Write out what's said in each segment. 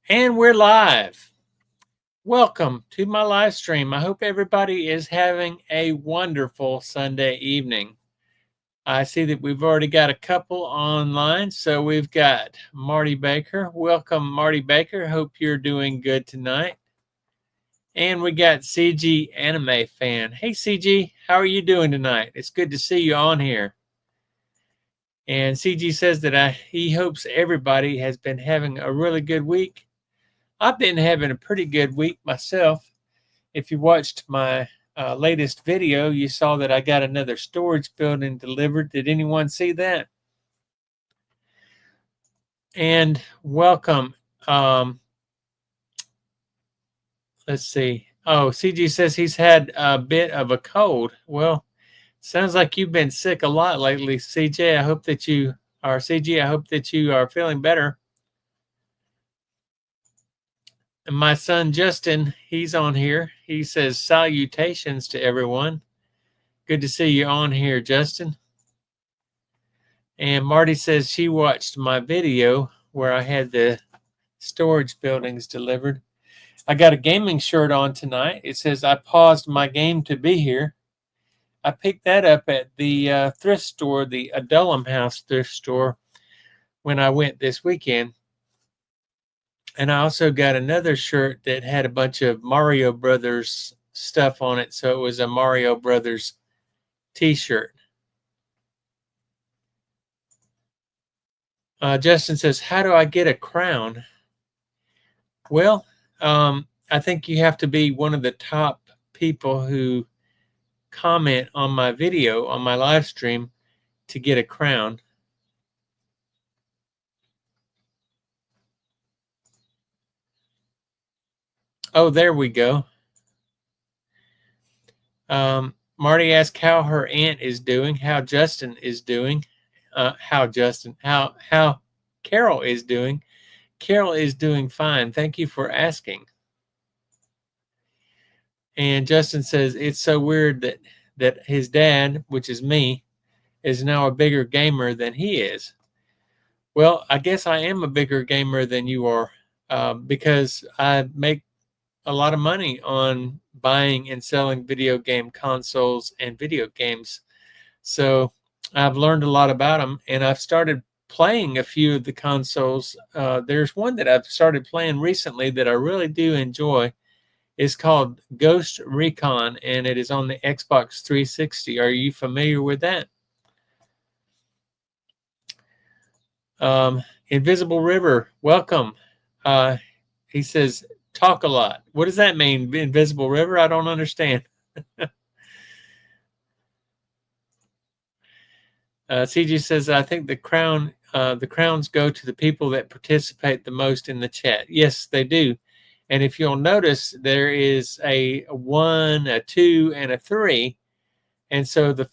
And we're live. Welcome to my live stream. I hope everybody is having a wonderful Sunday evening. I see that we've already got a couple online. So we've got Marty Baker. Welcome, Marty Baker. Hope you're doing good tonight. And we got CG Anime Fan. Hey, CG, how are you doing tonight? It's good to see you on here. And CG says that he hopes everybody has been having a really good week. I've been having a pretty good week myself. If you watched my latest video, you saw that I got another storage building delivered. Did anyone see that? And welcome. Let's see. Oh, CG says he's had a bit of a cold. Well, sounds like you've been sick a lot lately, CJ. I hope that you are CG. I hope that you are feeling better. And my son Justin, he's on here. He says salutations to everyone. Good to see you on here, Justin. And Marty says she watched my video where I had the storage buildings delivered. I got a gaming shirt on tonight. It says I paused my game to be here. I picked that up at the thrift store, the Adullam House thrift store, when I went this weekend. And I also got another shirt that had a bunch of Mario Brothers stuff on it. So it was a Mario Brothers t-shirt. Justin says, how do I get a crown? Well, I think you have to be one of the top people who comment on my video, on my live stream, to get a crown. Oh, there we go. Marty asked how her aunt is doing, how Justin is doing, how Carol is doing. Carol is doing fine. Thank you for asking. And Justin says it's so weird that his dad, which is me, is now a bigger gamer than he is. Well, I guess I am a bigger gamer than you are because I make a lot of money on buying and selling video game consoles and video games. So I've learned a lot about them, and I've started playing a few of the consoles. There's one that I've started playing recently that I really do enjoy. It's called Ghost Recon, and it is on the Xbox 360. Are you familiar with that? Invisible River, welcome. He says, talk a lot. What does that mean, Invisible River? I don't understand. CG says, I think the crowns go to the people that participate the most in the chat. Yes, they do. And if you'll notice, there is a 1, a 2, and a 3. And so the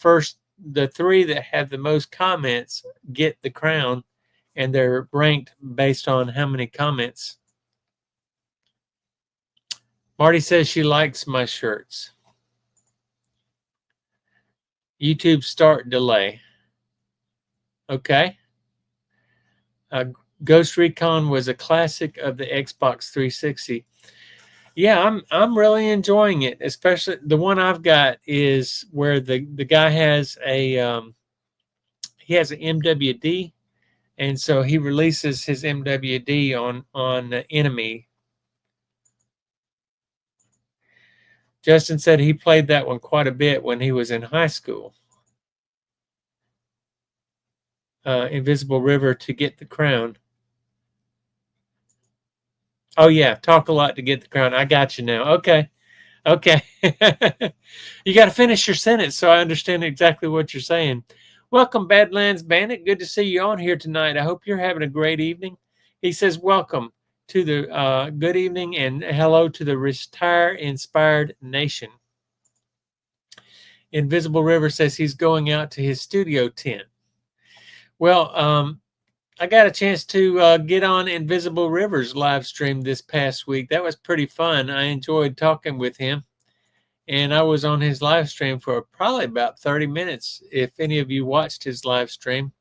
3 that have the most comments get the crown, and they're ranked based on how many comments. Marty says she likes my shirts. YouTube start delay. Okay. Ghost Recon was a classic of the Xbox 360. Yeah, I'm really enjoying it. Especially the one I've got is where the guy has he has an MWD, and so he releases his MWD on enemy. Justin said he played that one quite a bit when he was in high school. Invisible River to get the crown. Oh yeah, talk a lot to get the crown. I got you now. Okay. You got to finish your sentence so I understand exactly what you're saying. Welcome, Badlands Bandit. Good to see you on here tonight. I hope you're having a great evening. He says, welcome to the good evening and hello to the Retire Inspired Nation. Invisible River says he's going out to his studio tent. Well, I got a chance to get on Invisible River's live stream this past week. That was pretty fun. I enjoyed talking with him. And I was on his live stream for probably about 30 minutes, if any of you watched his live stream.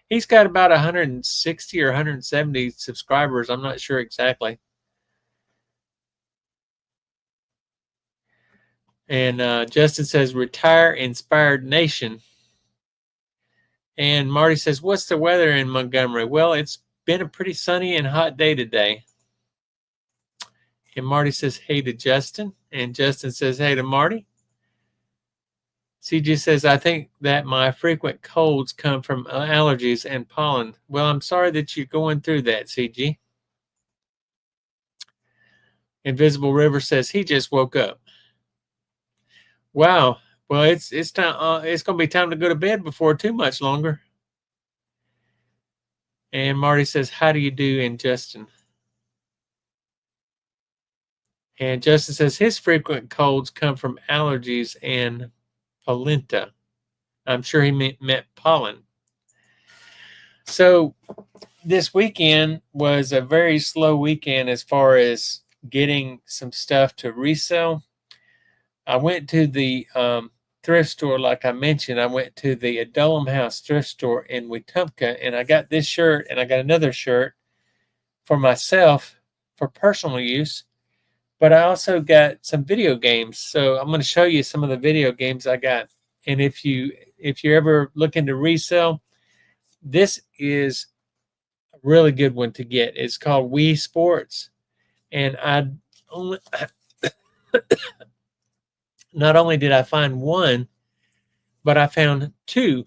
He's got about 160 or 170 subscribers. I'm not sure exactly. And Justin says, retire inspired nation. And Marty says, what's the weather in Montgomery? Well, it's been a pretty sunny and hot day today. And Marty says, hey to Justin. And Justin says, hey to Marty. CG says, I think that my frequent colds come from allergies and pollen. Well, I'm sorry that you're going through that, CG. Invisible River says, he just woke up. Wow. Well, it's time. It's going to be time to go to bed before too much longer. And Marty says, how do you do? And Justin. And Justin says, his frequent colds come from allergies and polenta. I'm sure he meant pollen. So this weekend was a very slow weekend as far as getting some stuff to resell. I went to the thrift store, like I mentioned. I went to the Adullam House thrift store in Wetumpka, and I got this shirt, and I got another shirt for myself for personal use. But I also got some video games. So I'm going to show you some of the video games I got. And if you're ever looking to resell, this is a really good one to get. It's called Wii Sports. And not only did I find one, but I found two.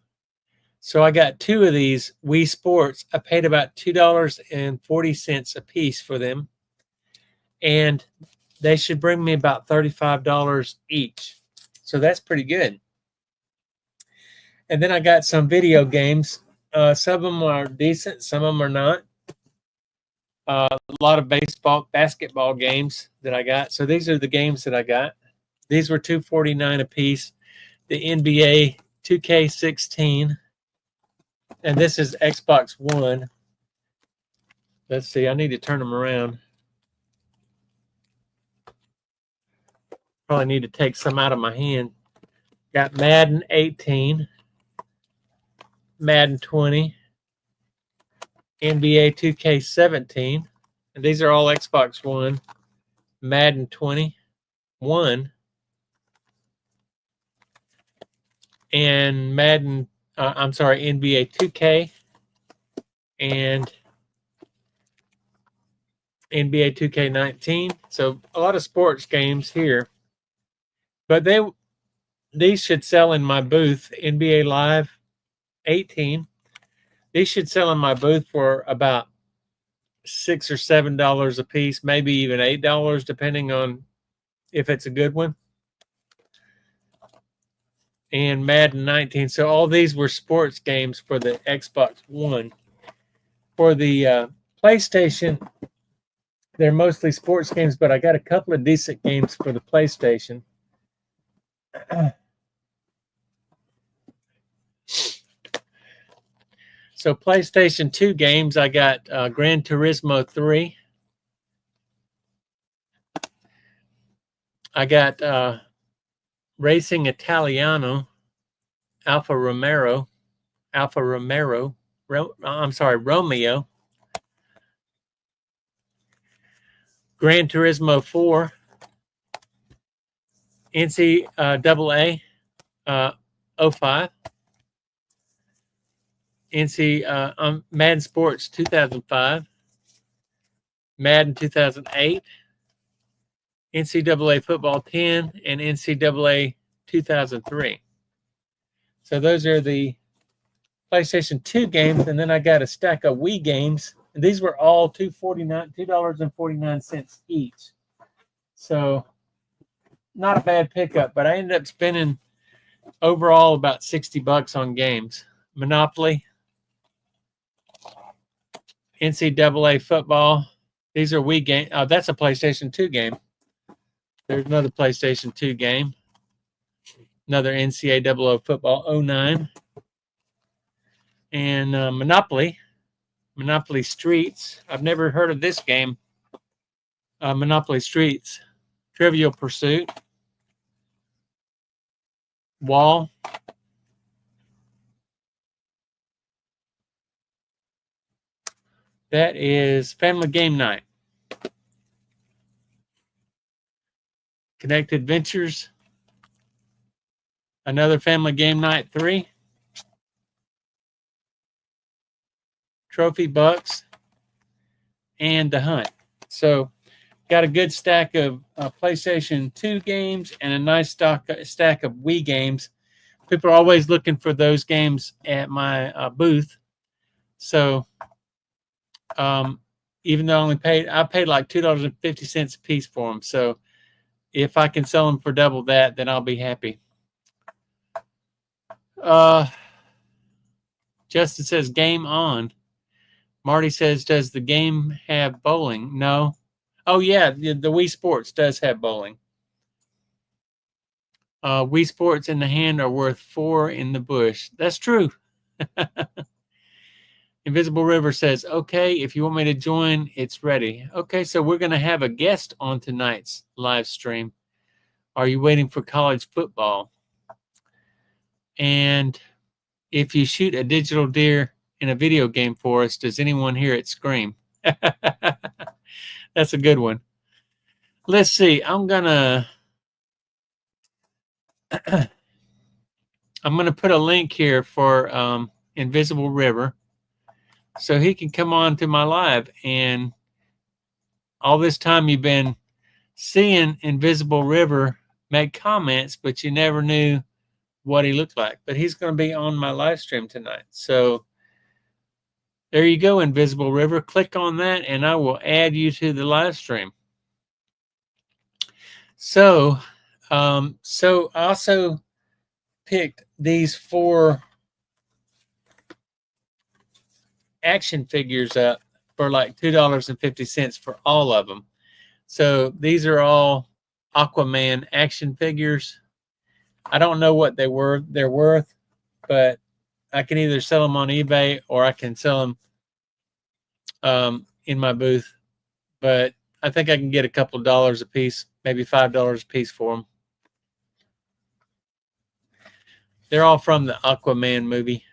So I got two of these Wii Sports. I paid about $2.40 a piece for them. And they should bring me about $35 each. So that's pretty good. And then I got some video games. Some of them are decent, some of them are not. A lot of basketball games that I got. So these are the games that I got. These were $2.49 a piece. The NBA 2K16. And this is Xbox One. Let's see, I need to turn them around. Probably need to take some out of my hand. Got Madden 18, Madden 20, NBA 2K17, and these are all Xbox One. Madden 21, and NBA 2K, and NBA 2K19. So a lot of sports games here, but these should sell in my booth. NBA Live 18. These should sell in my booth for about $6 or $7 a piece, maybe even $8, depending on if it's a good one. And Madden 19. So all these were sports games for the Xbox One. For the PlayStation, they're mostly sports games, but I got a couple of decent games for the PlayStation. So PlayStation 2 games, I got Gran Turismo 3. I got Racing Italiano, Romeo. Gran Turismo 4. NCAA 05. Madden Sports 2005, Madden 2008, NCAA Football 10, and NCAA 2003. So those are the PlayStation 2 games, and then I got a stack of Wii games. And these were all $2.49 each. So not a bad pickup, but I ended up spending overall about $60 on games. Monopoly, NCAA football. These are Wii games. Oh, that's a PlayStation 2 game. There's another PlayStation 2 game. Another NCAA football 09. And Monopoly Streets. I've never heard of this game. Monopoly Streets. Trivial Pursuit. Wall. That is Family Game Night. Connected Ventures. Another family game night 3. Trophy Bucks and The Hunt. So got a good stack of PlayStation 2 games and a nice stack of Wii games. People are always looking for those games at my booth. So even though I paid like $2.50 a piece for them. So if I can sell them for double that, then I'll be happy. Justin says game on. Marty says, does the game have bowling? No. Oh yeah, the Wii Sports does have bowling. Wii Sports in the hand are worth 4 in the bush. That's true. Invisible River says, okay, if you want me to join, it's ready. Okay, so we're going to have a guest on tonight's live stream. Are you waiting for college football? And if you shoot a digital deer in a video game for us, does anyone hear it scream? That's a good one. Let's see. I'm gonna put a link here for Invisible River, so he can come on to my live. And all this time you've been seeing Invisible River make comments, but you never knew what he looked like. But he's going to be on my live stream tonight. So there you go, Invisible River. Click on that, and I will add you to the live stream. So, I also picked these 4 action figures up for like $2.50 for all of them. So these are all Aquaman action figures. I don't know what they're worth, but I can either sell them on eBay or I can sell them in my booth. But I think I can get a couple of dollars a piece, maybe $5 a piece for them. They're all from the Aquaman movie.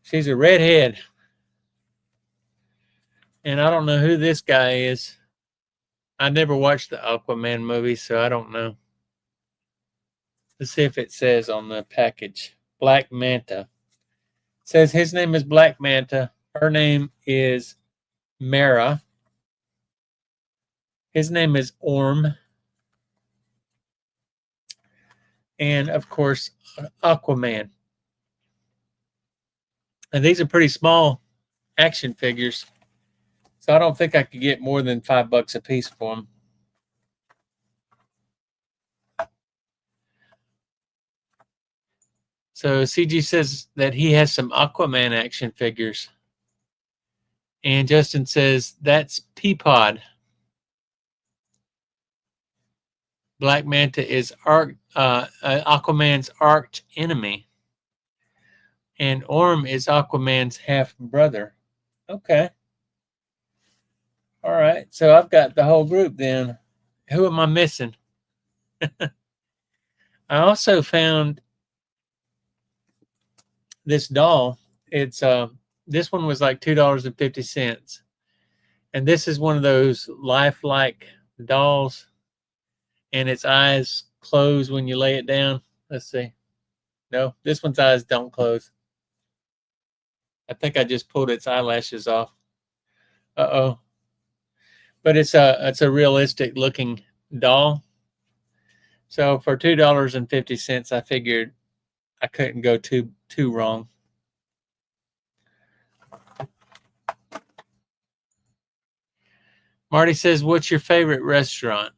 She's a redhead. And I don't know who this guy is. I never watched the Aquaman movie, so I don't know. Let's see if it says on the package. Black Manta. It says his name is Black Manta. Her name is Mara. His name is Orm. And, of course, Aquaman. And these are pretty small action figures. So I don't think I could get more than $5 a piece for them. So CG says that he has some Aquaman action figures. And Justin says that's Peapod. Black Manta is Aquaman's arch enemy. And Orm is Aquaman's half brother. Okay. All right. So I've got the whole group then. Who am I missing? I also found this doll. It's this one was like $2.50. And this is one of those lifelike dolls. And its eyes close when you lay it down. Let's see. No, this one's eyes don't close. I think I just pulled its eyelashes off. Uh-oh. But it's a realistic looking doll. So for $2.50, I figured I couldn't go too wrong. Marty says, what's your favorite restaurant?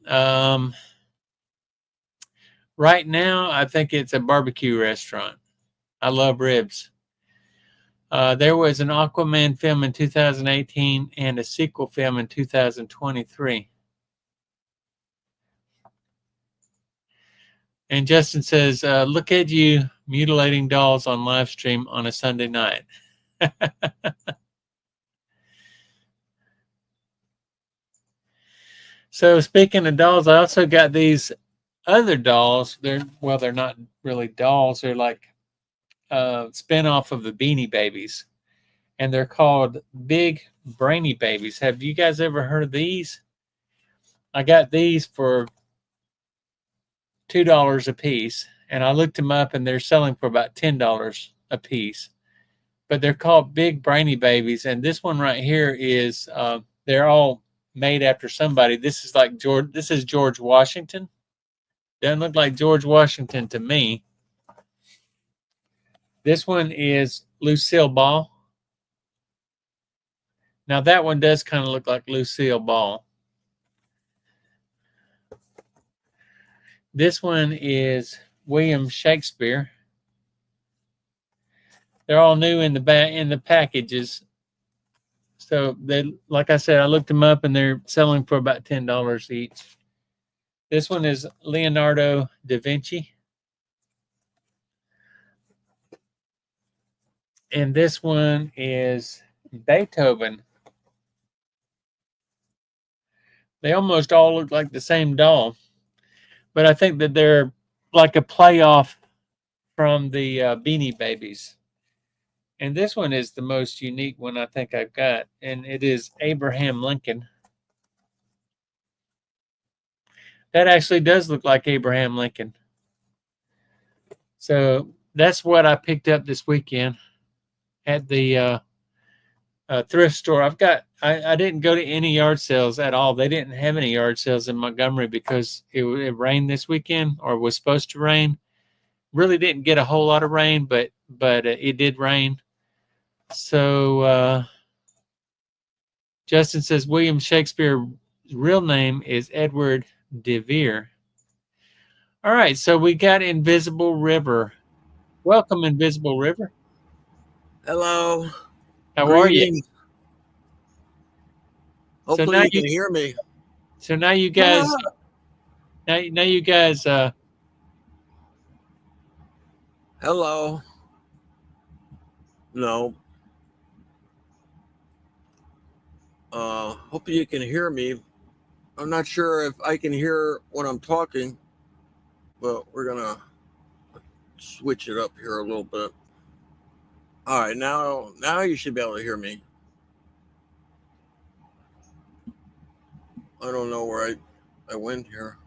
Right now, I think it's a barbecue restaurant. I love ribs. There was an Aquaman film in 2018 and a sequel film in 2023. And Justin says, look at you mutilating dolls on live stream on a Sunday night. So speaking of dolls, I also got these other dolls. They're not really dolls. They're like spin-off of the Beanie Babies. and they're called big brainy babies. Have you guys ever heard of these? I got these for $2 a piece, and I looked them up, and they're selling for about $10 a piece. But they're called big brainy babies, and this one right here is they're all made after somebody. This is like George. This is George Washington. Doesn't look like George Washington to me. This one is Lucille Ball. Now that one does kind of look like Lucille Ball. This one is William Shakespeare. They're all new in the packages. So they, like I said, I looked them up and they're selling for about $10 each. This one is Leonardo da Vinci. And this one is Beethoven. They almost all look like the same doll, but I think that they're like a playoff from the Beanie Babies. And this one is the most unique one I think I've got, and it is Abraham Lincoln. That actually does look like Abraham Lincoln. So that's what I picked up this weekend at the thrift store. I didn't go to any yard sales at all. They didn't have any yard sales in Montgomery because it rained this weekend, or was supposed to rain. Really didn't get a whole lot of rain, but it did rain. So Justin says William Shakespeare's real name is Edward de Vere. All right, so we got Invisible River. Welcome, Invisible River. Hello. How are you? Hopefully you can hear me. So now you guys, now you guys. Hello. No. Hopefully you can hear me. I'm not sure if I can hear when I'm talking, but we're gonna switch it up here a little bit. All right, now you should be able to hear me. I don't know where I went here.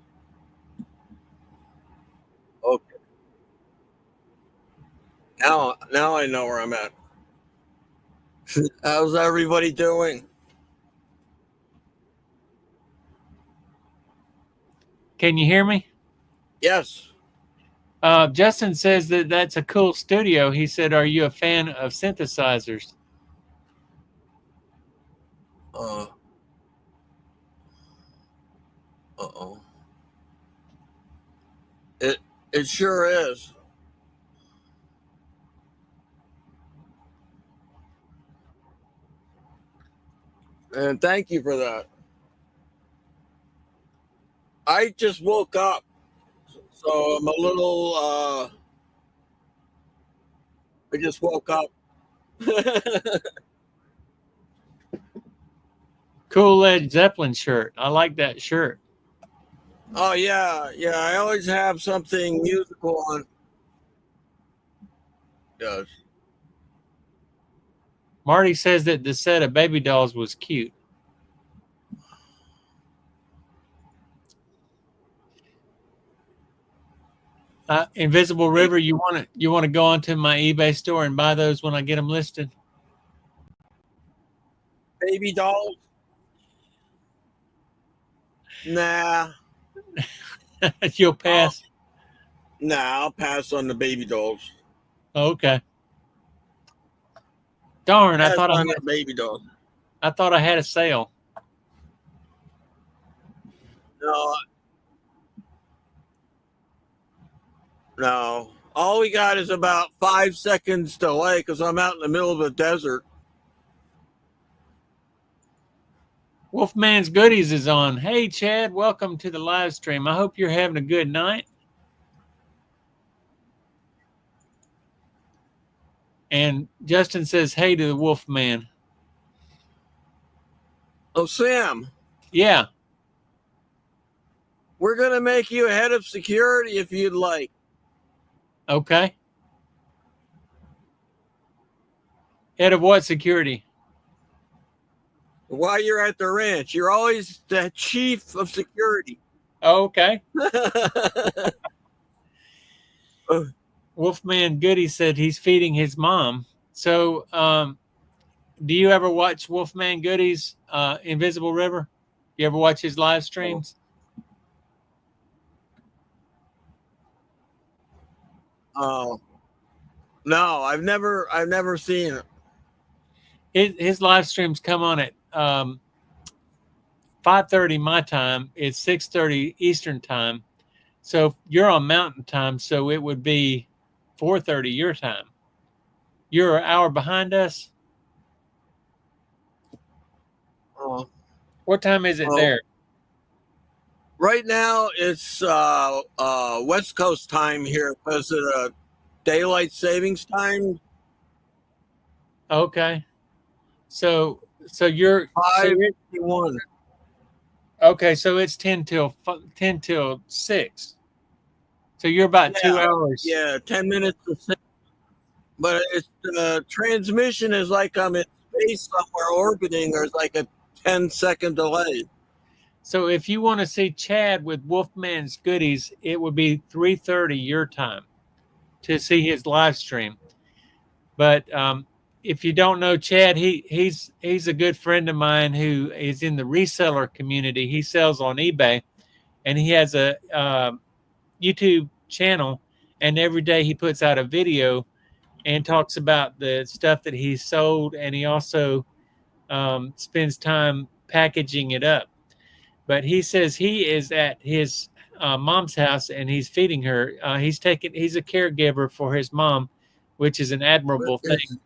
Okay. Now I know where I'm at. How's everybody doing? Can you hear me? Yes. Justin says that that's a cool studio. He said, "Are you a fan of synthesizers?" Uh-oh. It sure is. And thank you for that. I just woke up, so I'm a little, I just woke up. Cool Led Zeppelin shirt. I like that shirt. Oh, yeah. I always have something musical on. Yes. Marty says that the set of baby dolls was cute. Invisible River, you want to go onto my eBay store and buy those when I get them listed? Baby dolls? Nah. You'll pass? Nah, I'll pass on the baby dolls. Okay. Darn, I thought I had baby dolls. I thought I had a sale. No. All we got is about 5 seconds delay because I'm out in the middle of the desert. Wolfman's Goodies is on. Hey, Chad, welcome to the live stream. I hope you're having a good night. And Justin says, hey to the Wolfman. Oh, Sam. Yeah. We're going to make you a head of security if you'd like. Okay. Head of what security? While you're at the ranch, you're always the chief of security. Oh, okay. Wolfman Goody said he's feeding his mom. So, do you ever watch Wolfman Goody's Invisible River? You ever watch his live streams? Oh, no, I've never seen it. His live streams come on at 5:30 my time. It's 6:30 Eastern time. So you're on Mountain time, so it would be 4:30 your time. You're an hour behind us. What time is it there? Right now it's West Coast time here because of the daylight savings time. Okay. So you're 5:51. Okay, so it's 10 till 6. So you're about 2 hours. Yeah, 10 minutes to 6. But it's the transmission is like I'm in space somewhere orbiting. There's like a 10-second delay. So if you want to see Chad with Wolfman's Goodies, it would be 3:30 your time to see his live stream. But if you don't know Chad, he's a good friend of mine who is in the reseller community. He sells on eBay, and he has a YouTube channel, and every day he puts out a video and talks about the stuff that he's sold, and he also spends time packaging it up. But he says he is at his mom's house and he's feeding her. He's a caregiver for his mom, which is an admirable thing.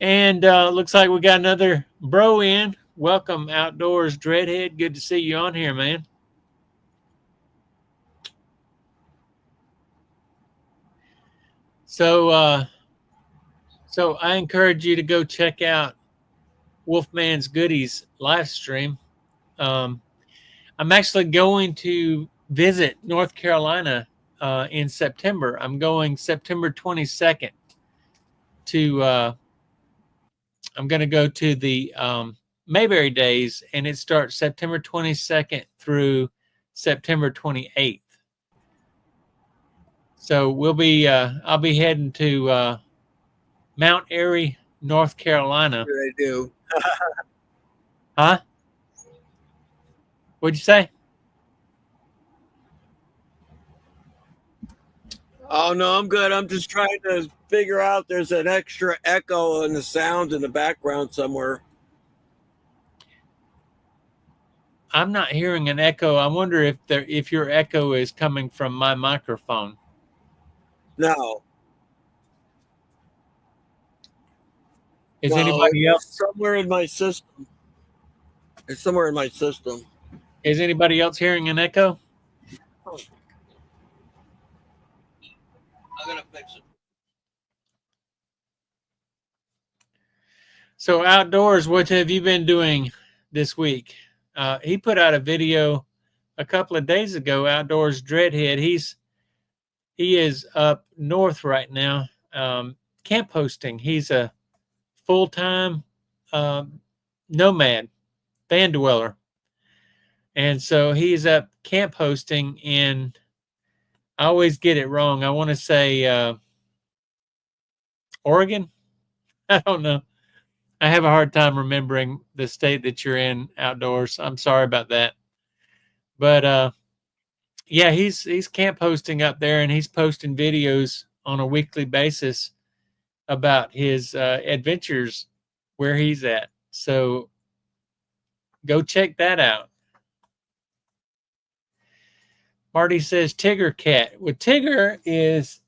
And looks like we got another bro in. Welcome, Outdoors Dreadhead. Good to see you on here, man. So I encourage you to go check out Wolfman's Goodies live stream. I'm actually going to visit North Carolina in September. I'm going September 22nd to. I'm going to go to the Mayberry Days, and it starts September 22nd through September 28th. So we'll be. I'll be heading to Mount Airy, North Carolina. They do. Huh? What'd you say? Oh no, I'm good. I'm just trying to figure out there's an extra echo in the sound in the background somewhere. I'm not hearing an echo. I wonder if your echo is coming from my microphone. No. Is anybody else somewhere in my system? It's somewhere in my system. Is anybody else hearing an echo? I'm gonna fix it. So Outdoors, what have you been doing this week? He put out a video a couple of days ago. Outdoors Dreadhead. He is up north right now, camp hosting. He's a full-time nomad, van dweller, and so he's up camp hosting in. I always get it wrong. I want to say Oregon. I don't know. I have a hard time remembering the state that you're in, Outdoors. I'm sorry about that. But yeah, he's camp hosting up there, and he's posting videos on a weekly basis about his adventures where he's at. So go check that out. Marty says Tigger cat. Well, Tigger is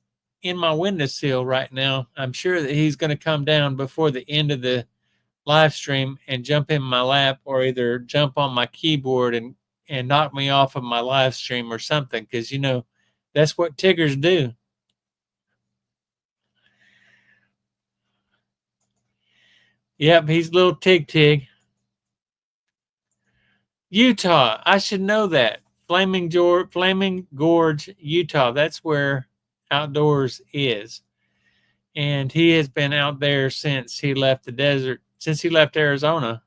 in my windowsill right now. I'm sure that he's going to come down before the end of the live stream and jump in my lap, or either jump on my keyboard and knock me off of my live stream or something, because that's what Tiggers do. Yep, he's little Tig. Utah, I should know that. Flaming Gorge, Utah. That's where Outdoors is. And he has been out there since he left the desert, since he left Arizona.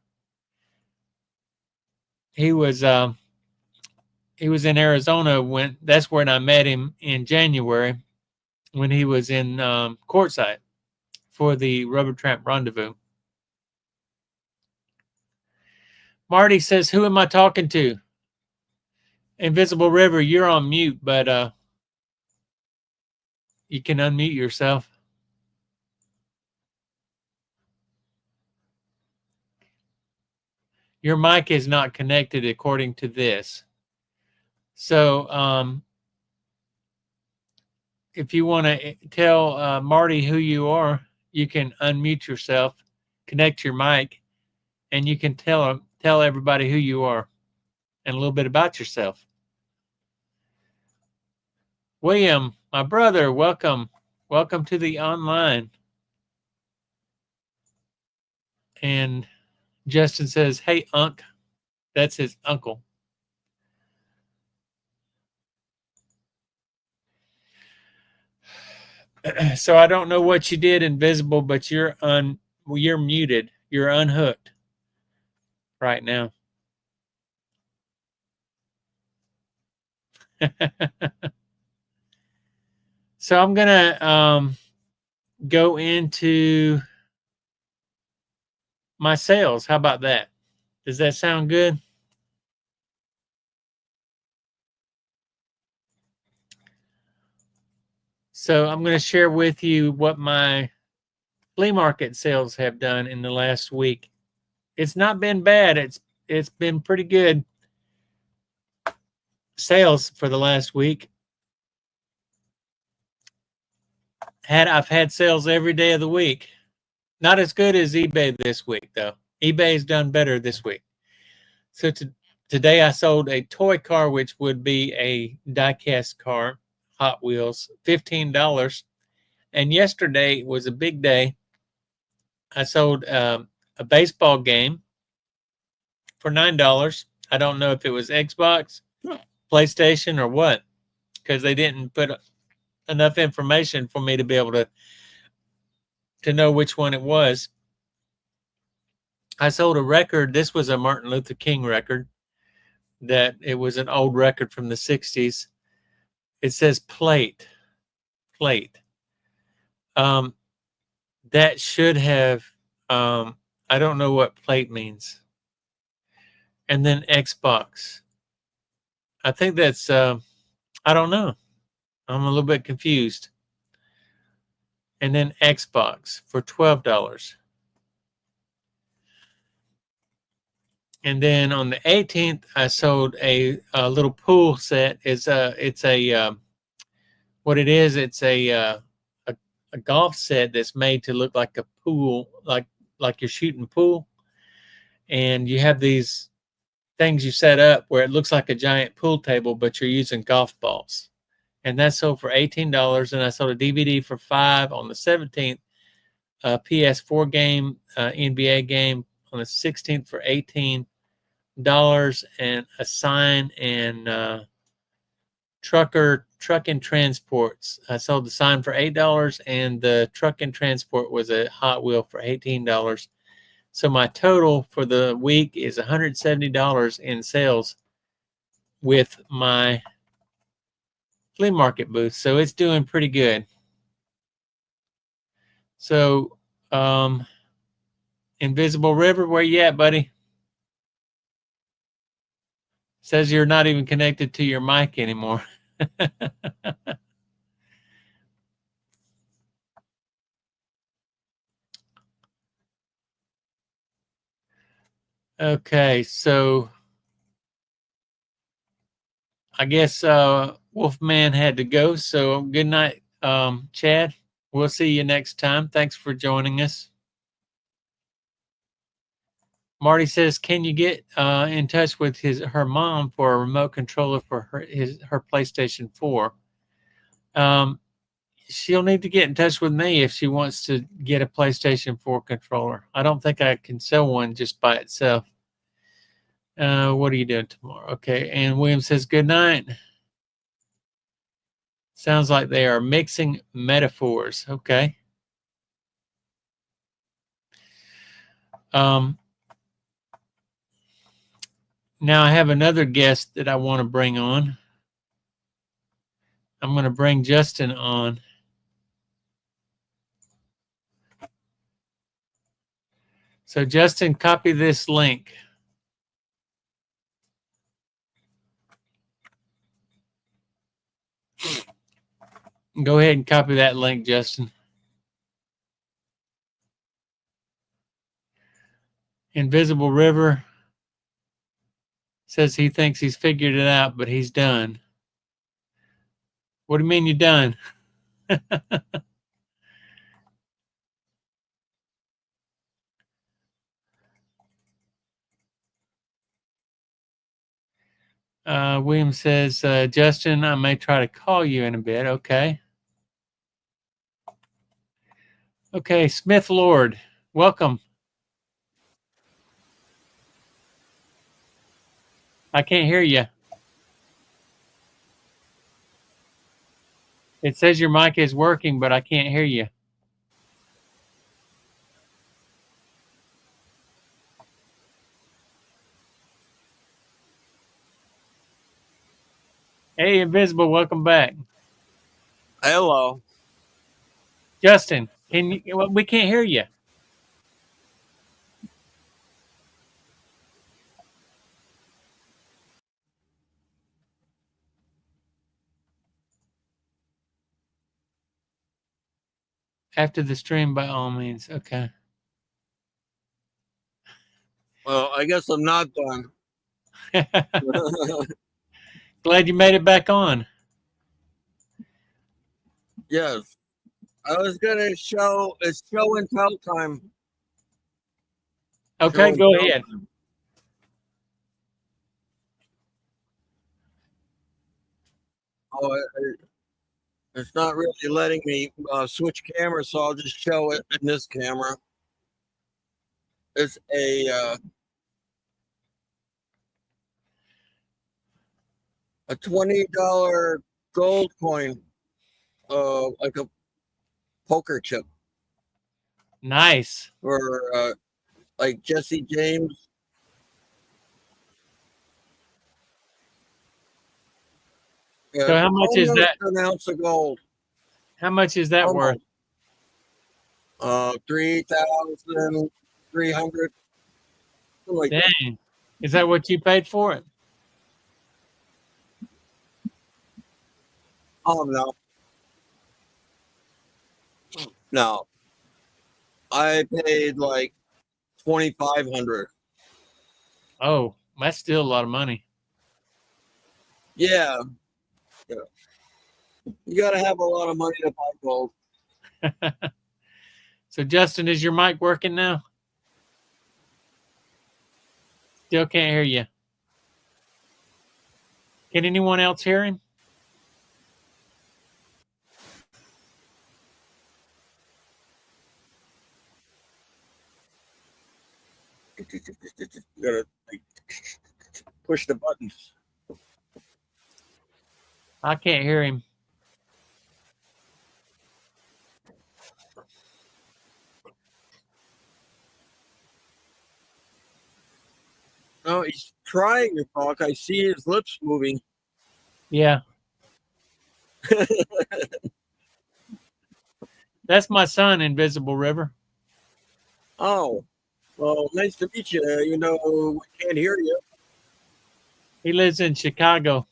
He was in Arizona when that's when I met him in January when he was in courtside for the Rubber Tramp Rendezvous. Marty says, "Who am I talking to?" Invisible River, you're on mute, but you can unmute yourself. Your mic is not connected according to this. So if you want to tell Marty who you are, you can unmute yourself, connect your mic, and you can tell everybody who you are and a little bit about yourself. William, my brother, welcome. Welcome to the online. And Justin says, "Hey, Unc." That's his uncle. So I don't know what you did, Invisible, but you're muted. You're unhooked right now. So I'm gonna go into my sales. How about that? Does that sound good? So I'm going to share with you what my flea market sales have done in the last week. It's not been bad. It's been pretty good sales for the last week. I've had sales every day of the week. Not as good as eBay this week though. eBay's done better this week. So today I sold a toy car, which would be a die-cast car, Hot Wheels, $15. And yesterday was a big day. I sold a baseball game for $9. I don't know if it was Xbox, PlayStation, or what, because they didn't put enough information for me to be able to know which one it was. I sold a record. This was a Martin Luther King record. That it was an old record from the 60s. It says plate. That should have, I don't know what plate means. And then Xbox. I think that's, I don't know. I'm a little bit confused. And then Xbox for $12. And then on the 18th, I sold a little pool set. It's what it is. It's a golf set that's made to look like a pool, like you're shooting pool. And you have these things you set up where it looks like a giant pool table, but you're using golf balls. And that sold for $18. And I sold a DVD for $5 on the 17th. A PS4 game, NBA game on the 16th for $18, and a sign and truck and transports. I sold the sign for $8, and the truck and transport was a Hot Wheel for $18. So my total for the week is $170 in sales with my flea market booth. So it's doing pretty good. So, Invisible River, where you at, buddy? Says you're not even connected to your mic anymore. Okay, so I guess Wolfman had to go. So good night, Chad. We'll see you next time. Thanks for joining us. Marty says, "Can you get in touch with her mom for a remote controller for her PlayStation 4?" She'll need to get in touch with me if she wants to get a PlayStation 4 controller. I don't think I can sell one just by itself. What are you doing tomorrow? Okay, and William says, "Good night." Sounds like they are mixing metaphors. Okay. Now I have another guest that I want to bring on. I'm going to bring Justin on. So Justin, copy this link. Go ahead and copy that link, Justin. Invisible River says he thinks he's figured it out, but he's done. What do you mean you're done? William says, Justin, I may try to call you in a bit. Okay. Okay, Smith Lord, welcome. I can't hear you. It says your mic is working, but I can't hear you. Hey, Invisible, welcome back. Hello. Justin, can you? Well, we can't hear you. After the stream, by all means. Okay. Well, I guess I'm not done. Glad you made it back on. Yes. I was gonna show it's show and tell time. Okay, Show go and tell ahead. time. Oh, it's not really letting me switch cameras, so I'll just show it in this camera. It's a $20 gold coin, like a poker chip, Nice. or like Jesse James. So how much is that? An ounce of gold. How much is that worth? 3,300. Like Dang. that. Is that what you paid for it? Oh no. No. I paid like 2,500. Oh, that's still a lot of money. Yeah. Yeah. You gotta have a lot of money to buy gold. So Justin, is your mic working now? Still can't hear you. Can anyone else hear him? You gotta like, push the buttons. I can't hear him. No, he's trying to talk. I see his lips moving. Yeah. That's my son, Invisible River. Oh, well, nice to meet you. You know, we can't hear you. He lives in Chicago.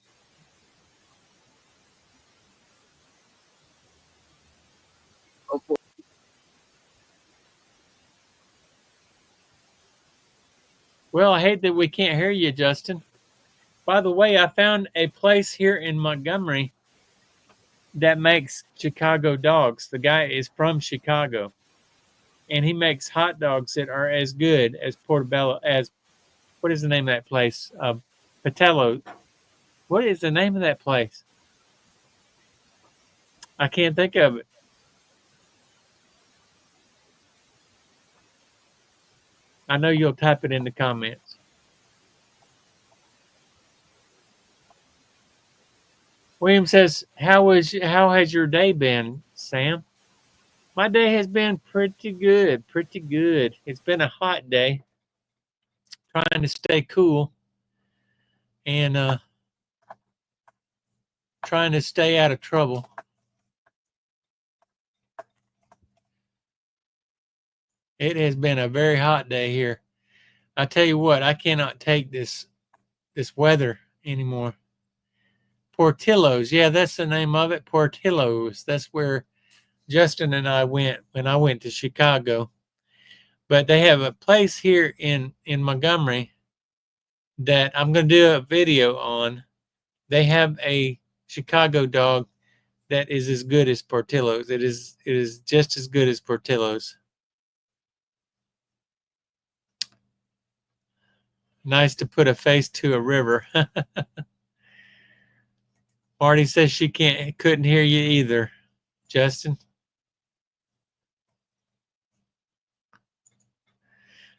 Okay. Well, I hate that we can't hear you, Justin. By the way, I found a place here in Montgomery that makes Chicago dogs. The guy is from Chicago, and he makes hot dogs that are as good as Portobello. As what is the name of that place? Patello. What is the name of that place? I can't think of it. I know you'll type it in the comments. William says, how has your day been, Sam?" My day has been pretty good, pretty good. It's been a hot day, trying to stay cool and trying to stay out of trouble. It has been a very hot day here. I tell you what, I cannot take this weather anymore. Portillo's, yeah, that's the name of it. Portillo's. That's where Justin and I went when I went to Chicago. But they have a place here in Montgomery that I'm going to do a video on. They have a Chicago dog that is as good as Portillo's. It is just as good as Portillo's. Nice to put a face to a river. Marty says she couldn't hear you either, Justin.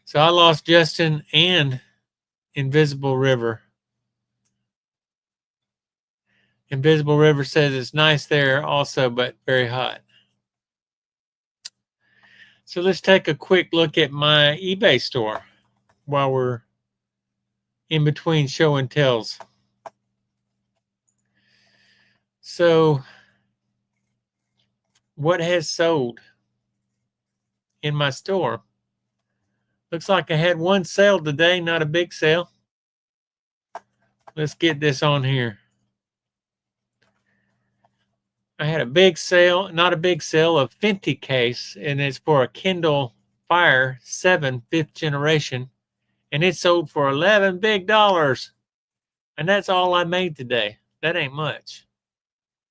So I lost Justin and Invisible River. Invisible River says it's nice there also, but very hot. So let's take a quick look at my eBay store while we're in between show and tells. So what has sold in my store? Looks like I had one sale today, not a big sale. Let's get this on here. I had a big sale, not a big sale, a Fenty case, and it's for a Kindle Fire 7 5th generation, and it sold for $11 big. And that's all I made today. That ain't much,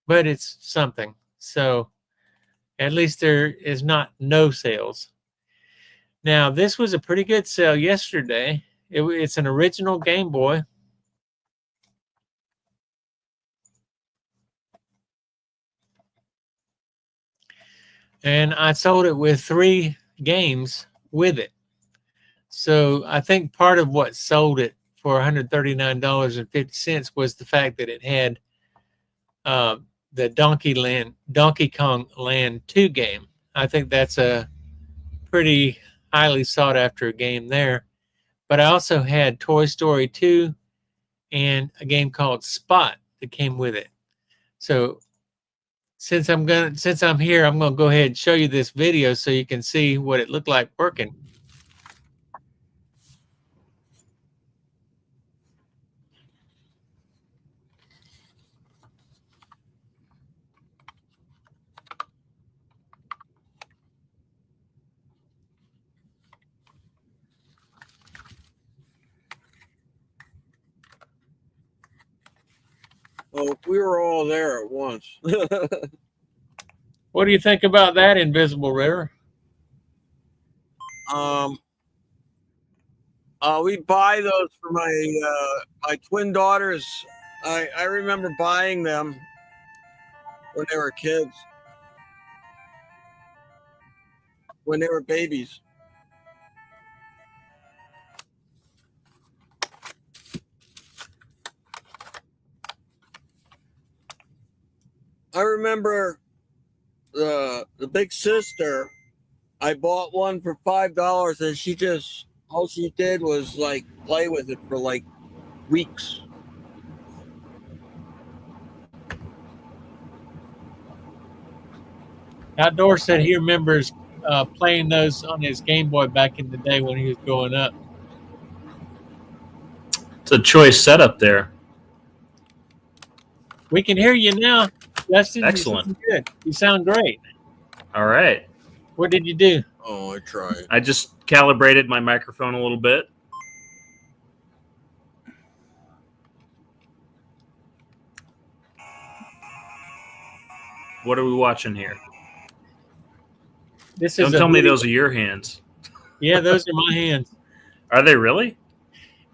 but it's something. So at least there is not no sales. Now, this was a pretty good sale yesterday. It's an original Game Boy. And I sold it with 3 games with it. So I think part of what sold it for $139.50 was the fact that it had the Donkey Kong Land 2 game. I think that's a pretty highly sought after game there. But I also had Toy Story 2 and a game called Spot that came with it. So since I'm here, I'm gonna go ahead and show you this video so you can see what it looked like working. Well, we were all there at once. What do you think about that, Invisible River? We buy those for my twin daughters. I remember buying them when they were kids, when they were babies. I remember the big sister. I bought one for $5, and all she did was like play with it for like weeks. Outdoor said he remembers playing those on his Game Boy back in the day when he was growing up. It's a choice setup there. We can hear you now, Justin. Excellent. You sound good. You sound great. All right. What did you do? Oh, I tried. I just calibrated my microphone a little bit. What are we watching here? Don't tell me those are your hands. Yeah, those are my hands. Are they really?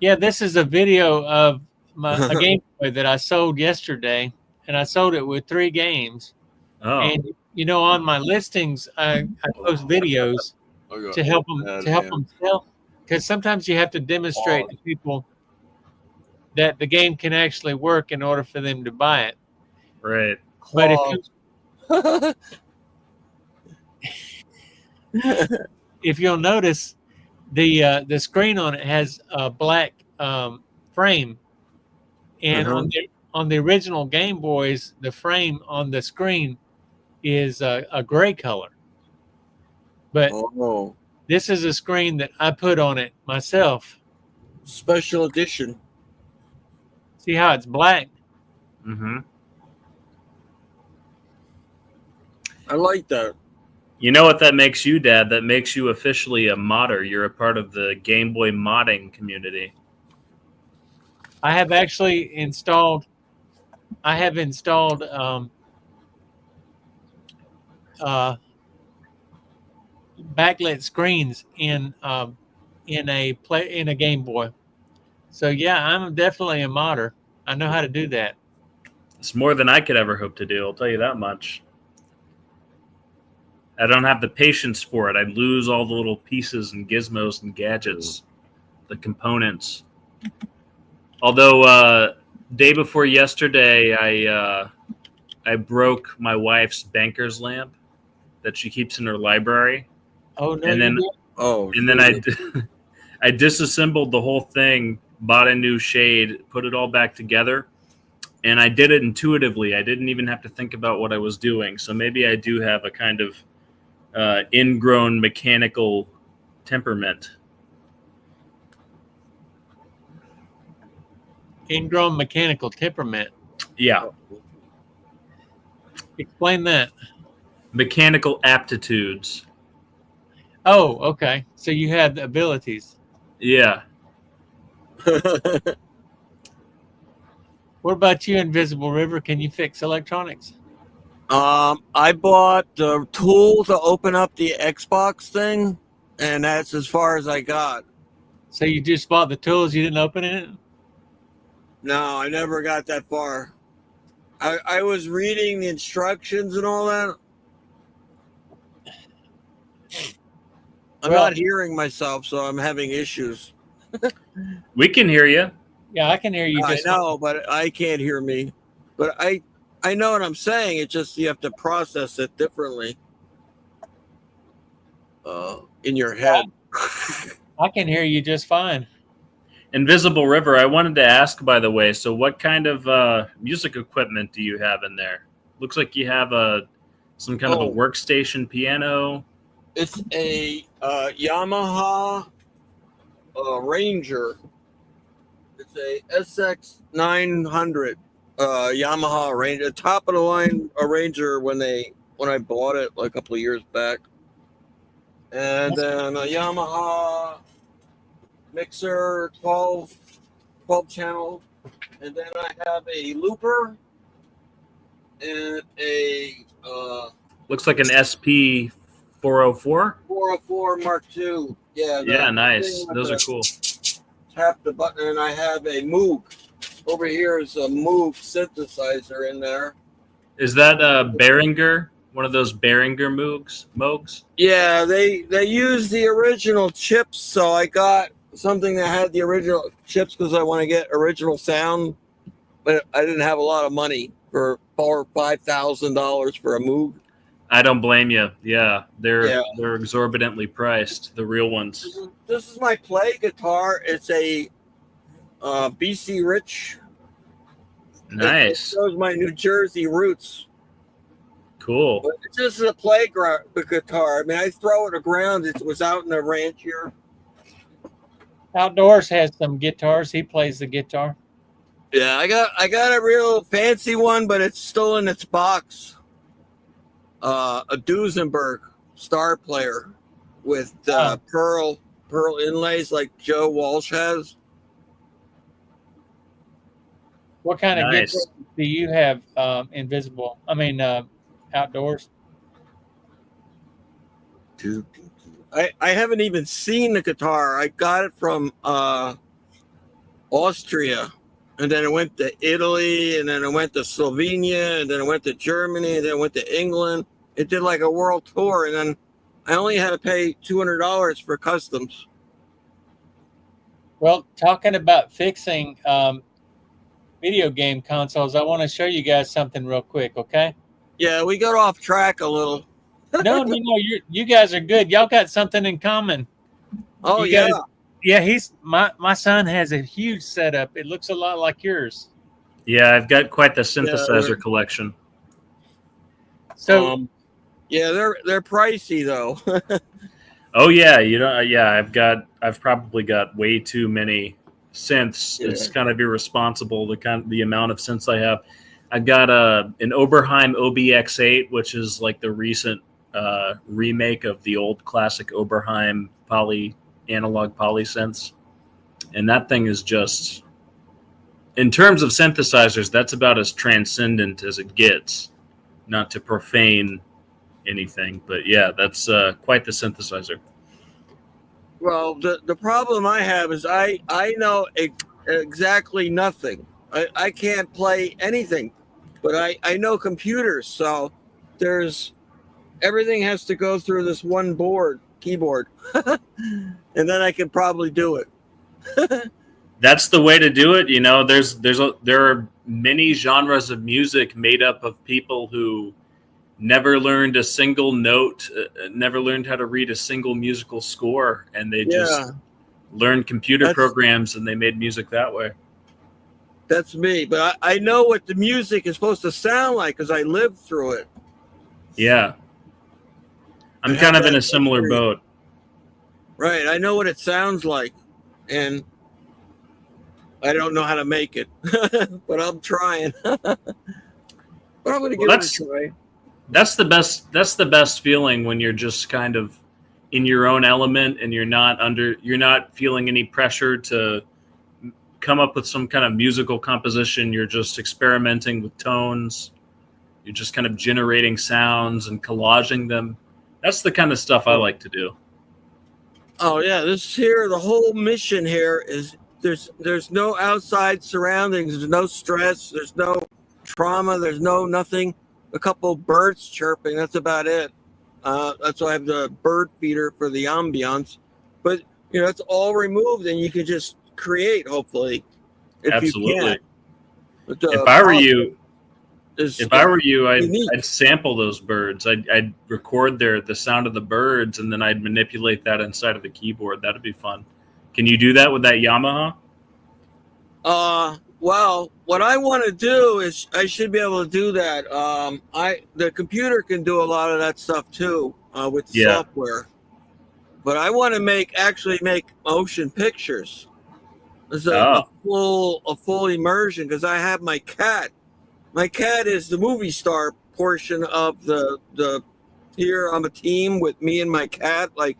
Yeah, this is a video of a Game Boy that I sold yesterday, and I sold it with 3 games. Oh. And on my listings, I post videos to help them sell, because sometimes you have to demonstrate to people that the game can actually work in order for them to buy it. Right. But if you'll notice, the screen on it has a black frame, and Uh-huh. on the original Game Boys, the frame on the screen is a gray color. But Oh, this is a screen that I put on it myself. special edition. See how it's black? Mm-hmm. I like that. You know what that makes you, Dad? That makes you officially a modder. You're a part of the Game Boy modding community. I have actually installed. I have installed backlit screens in a Game Boy. So yeah, I'm definitely a modder. I know how to do that. It's more than I could ever hope to do. I'll tell you that much. I don't have the patience for it. I lose all the little pieces and gizmos and gadgets, the components. Although day before yesterday, I broke my wife's banker's lamp that she keeps in her library, Oh no, and you then did. Oh, and then I disassembled the whole thing, bought a new shade, put it all back together, and I did it intuitively. I didn't even have to think about what I was doing. So maybe I do have a kind of ingrown mechanical temperament. Ingrown mechanical temperament. Yeah, Explain that. mechanical aptitudes. Oh, okay. So you had the abilities. Yeah. What about you, Invisible River? Can you fix electronics? I bought the tool to open up the Xbox thing, and that's as far as I got. So you just bought the tools, you didn't open it? No, I never got that far. I was reading the instructions and all that. I'm Well- not hearing myself, so I'm having issues. We can hear you. Yeah, I can hear you I just know, but I can't hear me. But I know what I'm saying. It's just you have to process it differently in your head. I can hear you just fine. Invisible River, I wanted to ask, by the way, so what kind of music equipment do you have in there? Looks like you have some kind of a workstation piano. It's a Yamaha Ranger. It's a SX 900 Yamaha Ranger, top of the line Ranger when I bought it like a couple of years back, and then a Yamaha mixer 12 channel, and then I have a looper and a Looks like an SP 404. 404 Mark II. Yeah, Yeah, nice. thing with Those the- are cool. Tap the button, and I have a Moog. Over here is a Moog synthesizer in there. Is that Behringer? One of those Behringer Moogs? Yeah, they use the original chips, so I got something that had the original chips because I want to get original sound, but I didn't have a lot of money for $4,000 or $5,000 for a Moog. I don't blame you. Yeah, they're exorbitantly priced. The real ones. This is my play guitar. It's a BC Rich. It Nice. shows my New Jersey roots. Cool. But it's just a playground guitar. I mean, I throw it around. It was out in the ranch here. Outdoors has some guitars. He plays the guitar. Yeah, I got a real fancy one, but it's still in its box. A Duesenberg Star Player with pearl inlays like Joe Walsh has. What kind of Nice. guitar do you have outdoors? I haven't even seen the guitar. I got it from Austria, and then it went to Italy, and then it went to Slovenia, and then it went to Germany, and then it went to England. It did like a world tour, and then I only had to pay $200 for customs. Well, talking about fixing video game consoles, I want to show you guys something real quick, okay? Yeah, we got off track a little. No, you guys are good. Y'all got something in common. Oh You yeah, guys, yeah. He's my son has a huge setup. It looks a lot like yours. Yeah, I've got quite the yeah, synthesizer collection. So yeah, they're pricey though. Oh yeah, yeah, I've probably got way too many synths. Yeah. It's kind of irresponsible the amount of synths I have. I've got an Oberheim OBX8, which is like the recent remake of the old classic Oberheim analog poly synths, and that thing is just, in terms of synthesizers, that's about as transcendent as it gets. Not to profane anything, but yeah, that's quite the synthesizer. Well, the problem I have is I know exactly nothing. I can't play anything, but I know computers. So there's everything has to go through this one keyboard, and then I can probably do it. That's the way to do it. There are many genres of music made up of people who never learned a single note, never learned how to read a single musical score, and they just Yeah, learned computer that's programs and they made music that way. that's me. But I know what the music is supposed to sound like because I lived through it. Yeah, I I'm have kind of in that a similar history. boat. Right, I know what it sounds like, and I don't know how to make it, but I'm trying. But I'm going to Well, give it a try. that's the best feeling, when you're just kind of in your own element and you're not feeling any pressure to come up with some kind of musical composition. You're just experimenting with tones. You're just kind of generating sounds and collaging them. That's the kind of stuff I like to do. Oh yeah, this here, the whole mission here is there's no outside surroundings, there's no stress, there's no trauma, there's no nothing. A couple birds chirping, that's about it. That's why I have the bird feeder for the ambiance. But it's all removed, and you can just create, hopefully, if you can. Absolutely. But If the I were process you, is if I were you, unique. I'd sample those birds. I'd record the sound of the birds, and then I'd manipulate that inside of the keyboard. That'd be fun. Can you do that with that Yamaha? Well, what I want to do is I should be able to do that. The computer can do a lot of that stuff too, with the Yeah. software. But I want to actually make motion pictures. This is a full immersion because I have my cat. My cat is the movie star portion of the. Here I'm a team with me and my cat, like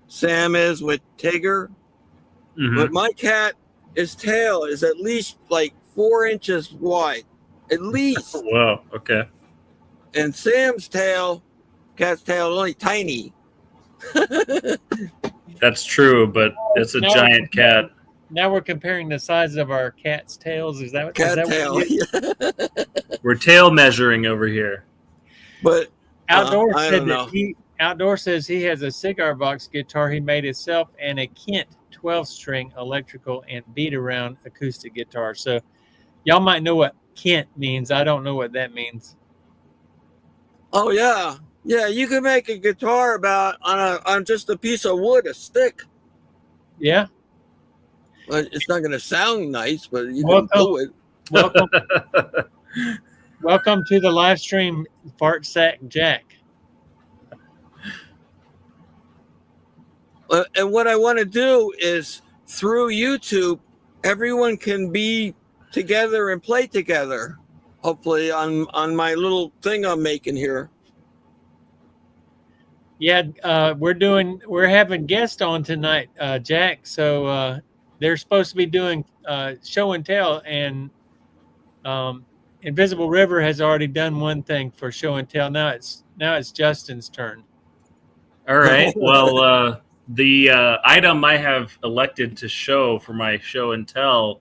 Sam is with Tigger. Mm-hmm. But my cat, his tail is at least like 4 inches wide, at least. Whoa. Okay. And Sam's cat's tail, is only tiny. That's true, but it's a giant cat. Now we're comparing the size of our cat's tails. Is that Cat is that tail? what you, We're tail measuring over here. But Outdoor I said don't know. that Outdoor says he has a cigar box guitar he made himself and a Kent 12-string electrical and beat around acoustic guitar. So y'all might know what Kent means. I don't know what that means. Oh yeah, yeah. You can make a guitar on just a piece of wood, a stick. Yeah. But it's not going to sound nice, but you can do it. Welcome to the live stream, Fart Sack Jack. And what I want to do is through YouTube, everyone can be together and play together. Hopefully, on my little thing I'm making here. Yeah, we're having guests on tonight, Jack. So they're supposed to be doing show and tell, and Invisible River has already done one thing for show and tell. Now it's Justin's turn. All right. Well, the item I have elected to show for my show and tell.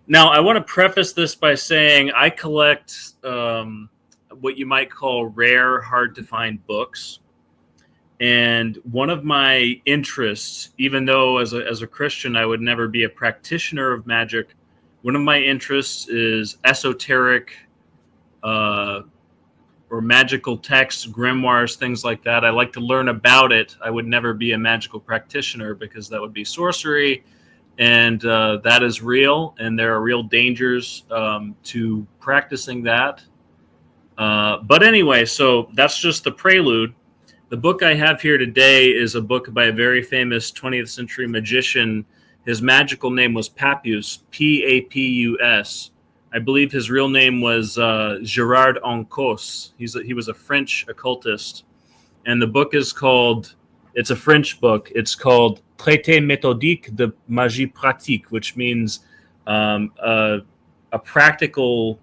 Now, I want to preface this by saying I collect what you might call rare, hard to find books. And one of my interests, even though as a Christian I would never be a practitioner of magic, one of my interests is esoteric magical texts, grimoires, things like that. I like to learn about it. I would never be a magical practitioner because that would be sorcery, and that is real, and there are real dangers to practicing that. But anyway, so that's just the prelude. The book I have here today is a book by a very famous 20th century magician. His magical name was Papius, Papus. I believe his real name was Gerard Encausse. He was a French occultist. And the book is called, it's a French book. It's called Traité méthodique de magie pratique, which means a practical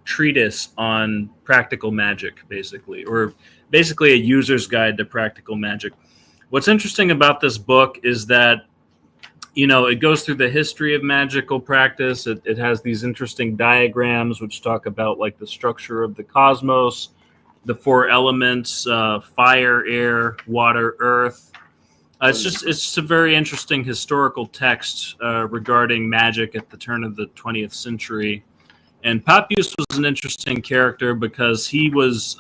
treatise on practical magic, basically, or basically a user's guide to practical magic. What's interesting about this book is that, you know, it goes through the history of magical practice. It has these interesting diagrams which talk about like the structure of the cosmos, the four elements, fire, air, water, earth. It's just a very interesting historical text regarding magic at the turn of the 20th century. And Papius was an interesting character because he was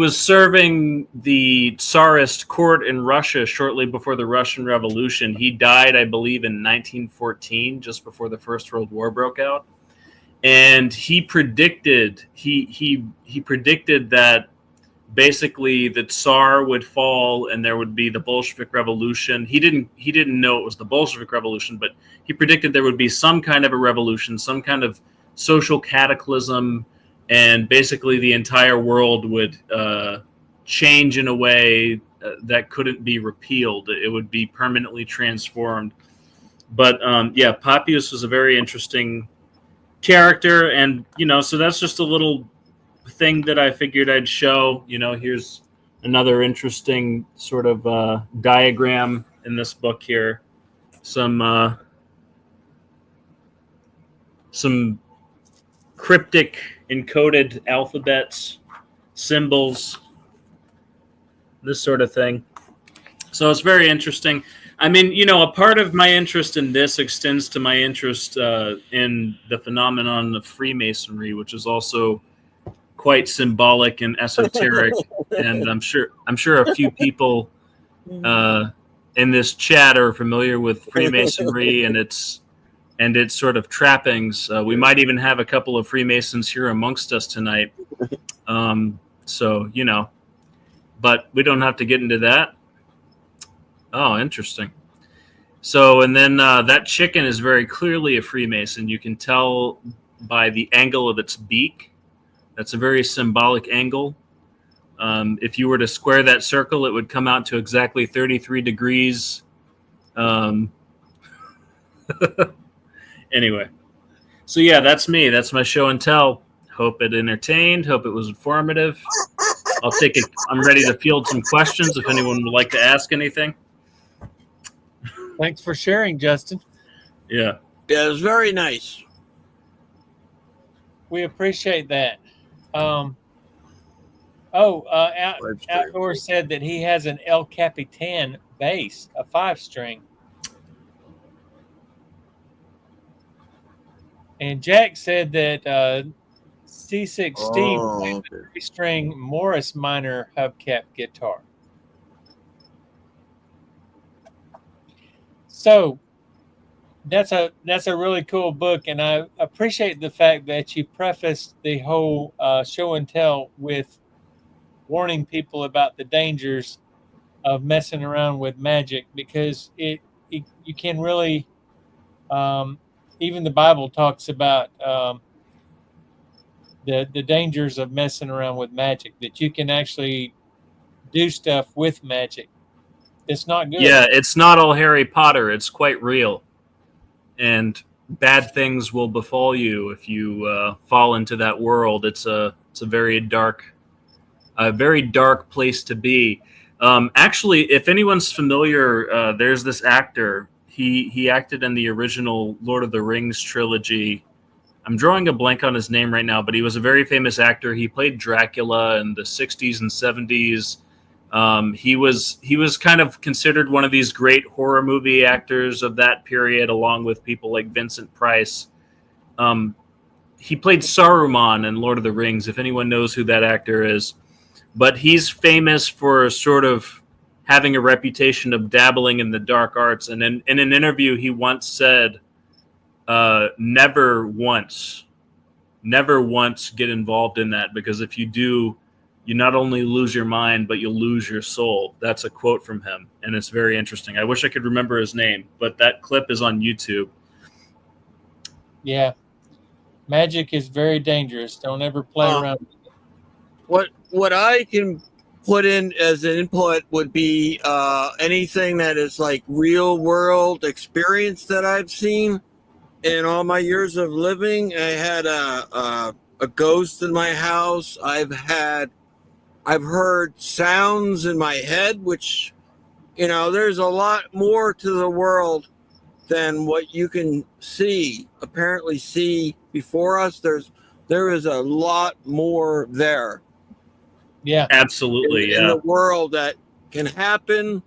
serving the Tsarist court in Russia shortly before the Russian Revolution. He died, I believe, in 1914, just before the First World War broke out. And he predicted he predicted that basically the Tsar would fall and there would be the Bolshevik Revolution. He didn't know it was the Bolshevik Revolution, but he predicted there would be some kind of a revolution, some kind of social cataclysm, and basically the entire world would change in a way that couldn't be repealed. It would be permanently transformed. But yeah, Papius was a very interesting character, and you know, so that's just a little thing that I figured I'd show. You know, here's another interesting sort of diagram in this book here. Some cryptic encoded alphabets, symbols, this sort of thing. So it's very interesting. I mean, you know, a part of my interest in this extends to my interest in the phenomenon of Freemasonry, which is also quite symbolic and esoteric. And I'm sure a few people in this chat are familiar with Freemasonry and its sort of trappings. We might even have a couple of Freemasons here amongst us tonight. So, you know, but we don't have to get into that. Oh, interesting. So, and then that chicken is very clearly a Freemason. You can tell by the angle of its beak. That's a very symbolic angle. If you were to square that circle, it would come out to exactly 33 degrees. Anyway, so yeah, that's me. That's my show and tell. Hope it entertained. Hope it was informative. I'll take it. I'm ready to field some questions if anyone would like to ask anything. Thanks for sharing, Justin. Yeah. Yeah, it was very nice. We appreciate that. Outdoor said that he has an El Capitan bass, a 5-string. And Jack said that C6 Steve plays a 3-string Morris Minor hubcap guitar. So that's a really cool book, and I appreciate the fact that you prefaced the whole show and tell with warning people about the dangers of messing around with magic, because you can really even the Bible talks about the dangers of messing around with magic, that you can actually do stuff with magic. It's not good. Yeah, it's not all Harry Potter. It's quite real. And bad things will befall you if you fall into that world. It's a very dark place to be. Actually, if anyone's familiar, there's this actor. He acted in the original Lord of the Rings trilogy. I'm drawing a blank on his name right now, but he was a very famous actor. He played Dracula in the 60s and 70s. He was kind of considered one of these great horror movie actors of that period, along with people like Vincent Price. he played Saruman in Lord of the Rings, if anyone knows who that actor is. But he's famous for sort of having a reputation of dabbling in the dark arts. And in an interview, he once said, never once get involved in that, because if you do, you not only lose your mind, but you'll lose your soul. That's a quote from him, and it's very interesting. I wish I could remember his name, but that clip is on YouTube. Yeah. Magic is very dangerous. Don't ever play around. What I can put in as an input would be anything that is like real world experience that I've seen in all my years of living. I had a ghost in my house. I've heard sounds in my head, which, there's a lot more to the world than what you can apparently see before us. There is a lot more there. Yeah, absolutely. In the world that can happen,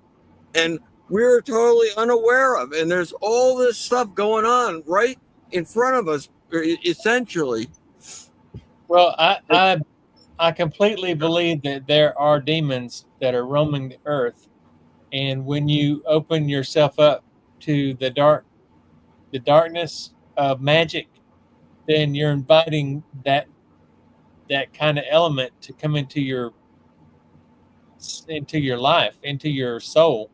and we're totally unaware of. And there's all this stuff going on right in front of us, essentially. Well, I completely believe that there are demons that are roaming the earth, and when you open yourself up to the darkness of magic, then you're inviting that kind of element to come into your life, into your soul.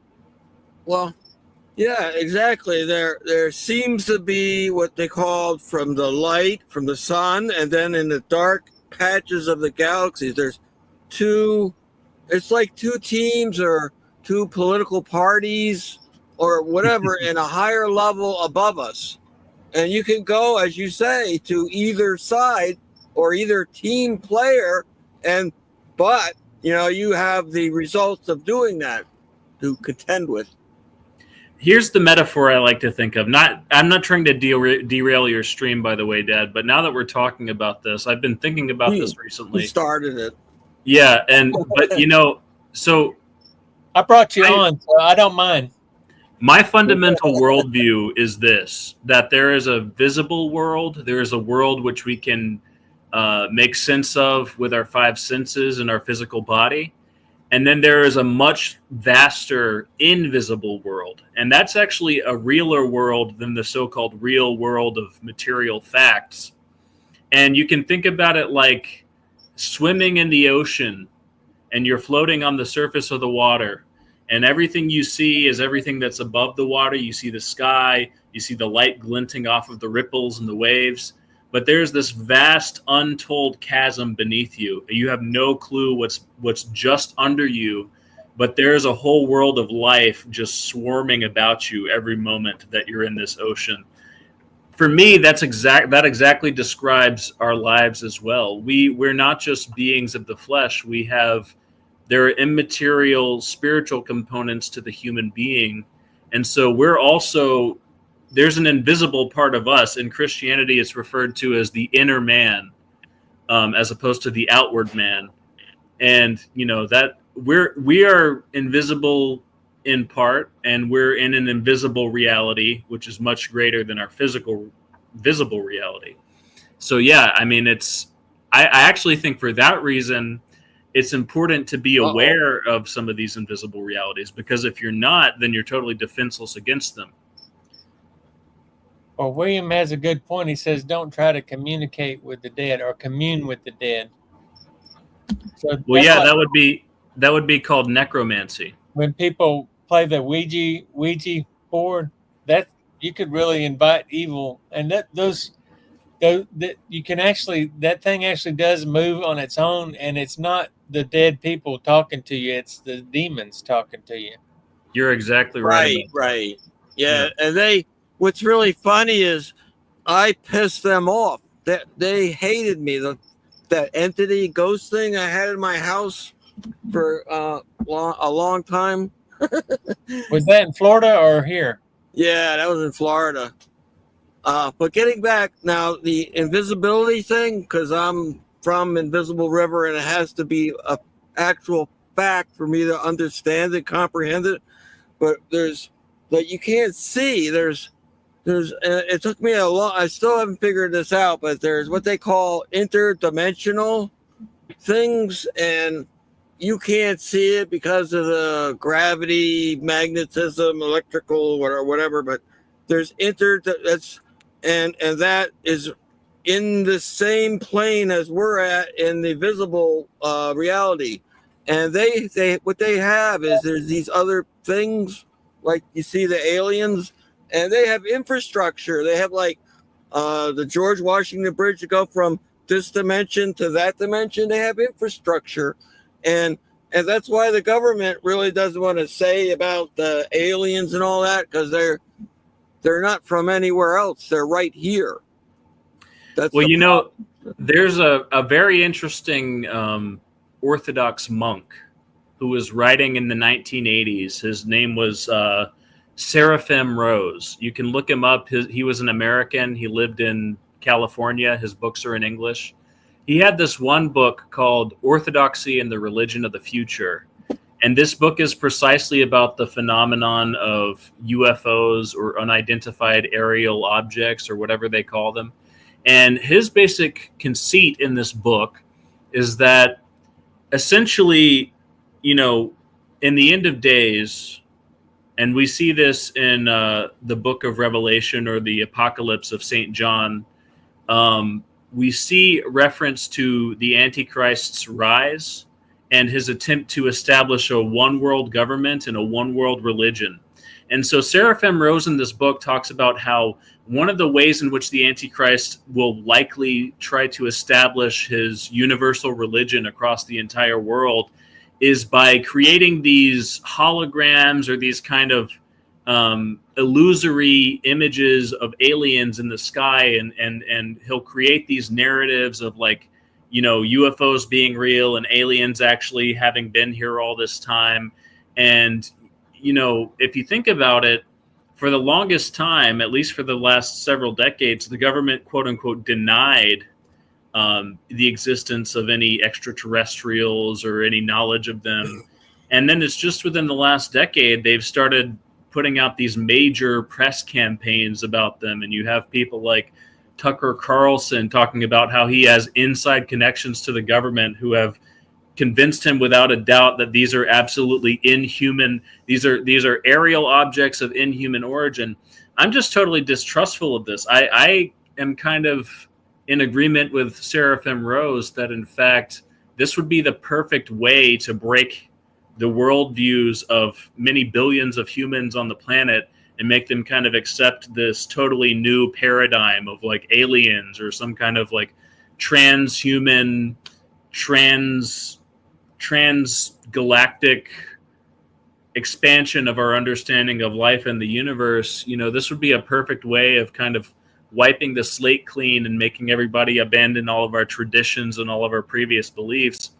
Well, yeah, exactly. There seems to be what they called from the light, from the sun, and then in the dark patches of the galaxies, there's it's like two teams or two political parties or whatever in a higher level above us. And you can go, as you say, to either side or either team player, but you have the results of doing that to contend with. Here's the metaphor I like to think of. I'm not trying to derail your stream, by the way, Dad, but now that we're talking about this, I've been thinking about this recently. He started it. Yeah, but so I brought you on, so I don't mind. My fundamental worldview is this: that there is a visible world, there is a world which we can make sense of with our five senses and our physical body. And then there is a much vaster invisible world. And that's actually a realer world than the so-called real world of material facts. And you can think about it like swimming in the ocean, and you're floating on the surface of the water. And everything you see is everything that's above the water. You see the sky, you see the light glinting off of the ripples and the waves. But there's this vast, untold chasm beneath you. You have no clue what's just under you, but there's a whole world of life just swarming about you every moment that you're in this ocean. For me, that exactly describes our lives as well. We're not just beings of the flesh. There are immaterial spiritual components to the human being, and so there's an invisible part of us. In Christianity, it's referred to as the inner man, as opposed to the outward man. And that we are invisible in part, and we're in an invisible reality, which is much greater than our visible reality. So yeah, I mean, I actually think for that reason, it's important to be aware of some of these invisible realities, because if you're not, then you're totally defenseless against them. Well, William has a good point. He says, don't try to communicate with the dead or commune with the dead. So well, yeah, that would be called necromancy. When people play the Ouija board, that you could really invite evil, and that you can actually, that thing actually does move on its own, and it's not the dead people talking to you; it's the demons talking to you. You're exactly right. Right. Yeah, and what's really funny is I pissed them off. That they hated me. That entity ghost thing I had in my house for a long time. Was that in Florida or here? Yeah, that was in Florida. But getting back now, the invisibility thing, because I'm from Invisible River, and it has to be an actual fact for me to understand it, comprehend it. But there's that you can't see. There's it took me a long. I still haven't figured this out, but there's what they call interdimensional things, and you can't see it because of the gravity, magnetism, electrical, whatever. But there's and that is in the same plane as we're at in the visible reality. And they what they have is there's these other things like you see the aliens, and they have infrastructure. They have like the George Washington Bridge to go from this dimension to that dimension. They have infrastructure, and that's why the government really doesn't want to say about the aliens and all that, because they're not from anywhere else. They're right here. That's well, there's a very interesting Orthodox monk who was writing in the 1980s. His name was Seraphim Rose. You can look him up. He was an American. He lived in California. His books are in English. He had this one book called Orthodoxy and the Religion of the Future. And this book is precisely about the phenomenon of UFOs or unidentified aerial objects or whatever they call them. And his basic conceit in this book is that essentially, in the end of days, and we see this in the book of Revelation or the Apocalypse of St. John, we see reference to the Antichrist's rise and his attempt to establish a one-world government and a one-world religion. And so Seraphim Rose in this book talks about how one of the ways in which the Antichrist will likely try to establish his universal religion across the entire world is by creating these holograms or these kind of illusory images of aliens in the sky. And he'll create these narratives of like, UFOs being real and aliens actually having been here all this time. And, if you think about it, for the longest time, at least for the last several decades, the government, quote unquote, denied the existence of any extraterrestrials or any knowledge of them. And then it's just within the last decade, they've started putting out these major press campaigns about them. And you have people like Tucker Carlson talking about how he has inside connections to the government who have convinced him without a doubt that these are absolutely inhuman. These are aerial objects of inhuman origin. I'm just totally distrustful of this. I am kind of in agreement with Seraphim Rose that, in fact, this would be the perfect way to break the worldviews of many billions of humans on the planet and make them kind of accept this totally new paradigm of like aliens or some kind of like transhuman, transgalactic expansion of our understanding of life and the universe. This would be a perfect way of kind of wiping the slate clean and making everybody abandon all of our traditions and all of our previous beliefs.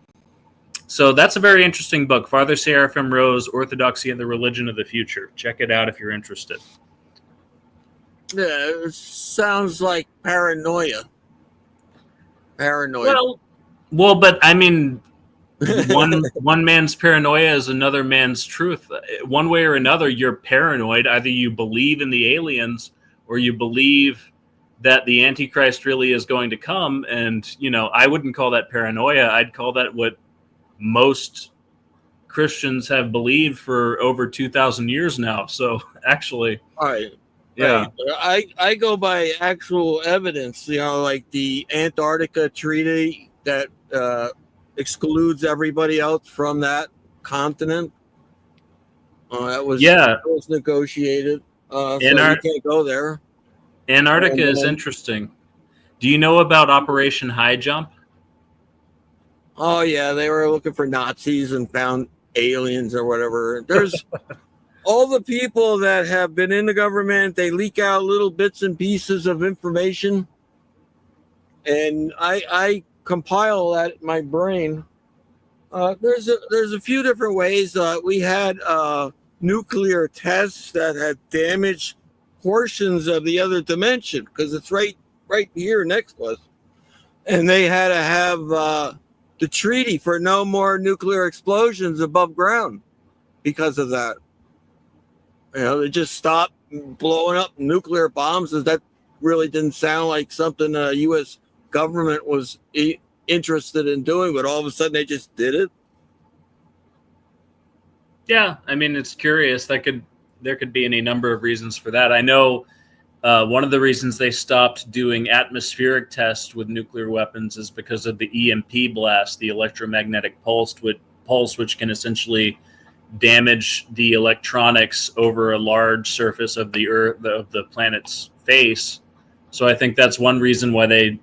So that's a very interesting book, Father Seraphim Rose, Orthodoxy and the Religion of the Future. Check it out if you're interested. Yeah, it sounds like paranoia. Well, but I mean, one man's paranoia is another man's truth. One way or another, you're paranoid. Either you believe in the aliens or you believe that the Antichrist really is going to come. And, I wouldn't call that paranoia. I'd call that what most Christians have believed for over 2,000 years now. So actually, yeah, I go by actual evidence, like the Antarctica Treaty that excludes everybody else from that continent. That was negotiated. So you can't go there. Antarctica is interesting. Do you know about Operation High Jump? Oh, yeah. They were looking for Nazis and found aliens or whatever. There's all the people that have been in the government. They leak out little bits and pieces of information. And I compile that in my brain. There's a few different ways. We had nuclear tests that had damaged portions of the other dimension because it's right here next to us. And they had to have the treaty for no more nuclear explosions above ground because of that. They just stopped blowing up nuclear bombs. That really didn't sound like something the U.S. government was interested in doing, but all of a sudden they just did it. Yeah, I mean, it's curious. There could be any number of reasons for that. I know one of the reasons they stopped doing atmospheric tests with nuclear weapons is because of the EMP blast, the electromagnetic pulse, which can essentially damage the electronics over a large surface of the Earth, of the planet's face. So I think that's one reason why they,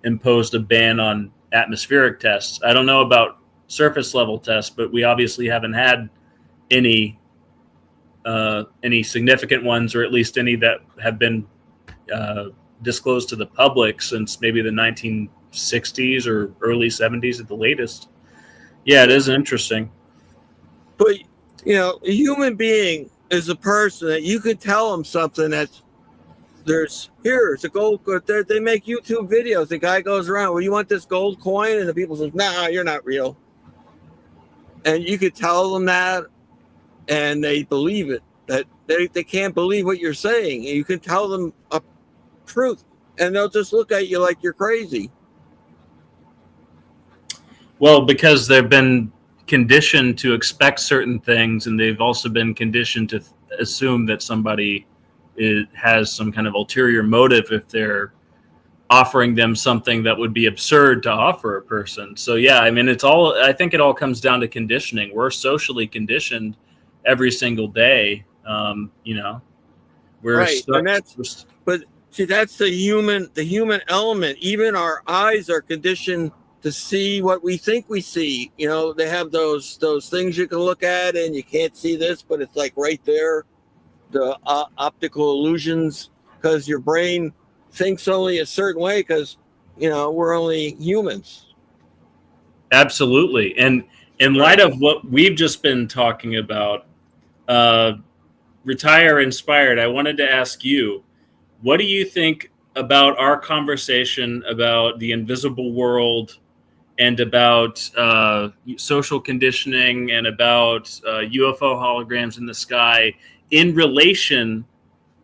imposed a ban on atmospheric tests. I don't know about surface level tests, but we obviously haven't had any significant ones, or at least any that have been disclosed to the public since maybe the 1960s or early 70s at the latest. Yeah, it is interesting. But, a human being is a person that you could tell them something that's, here's a gold. They make YouTube videos. The guy goes around, well, you want this gold coin? And the people say, nah, you're not real. And you could tell them that, and they believe it. That they can't believe what you're saying. And you can tell them a truth, and they'll just look at you like you're crazy. Well, because they've been conditioned to expect certain things, and they've also been conditioned to assume that somebody has some kind of ulterior motive if they're offering them something that would be absurd to offer a person. So yeah, I mean, I think it all comes down to conditioning. We're socially conditioned every single day. We're right. stuck. And but see, that's the human element. Even our eyes are conditioned to see what we think we see. They have those things you can look at and you can't see this, but it's like right there. The optical illusions, because your brain thinks only a certain way, because we're only humans. Absolutely. And in light of what we've just been talking about, Retire Inspired, I wanted to ask you, what do you think about our conversation about the invisible world and about social conditioning and about UFO holograms in the sky in relation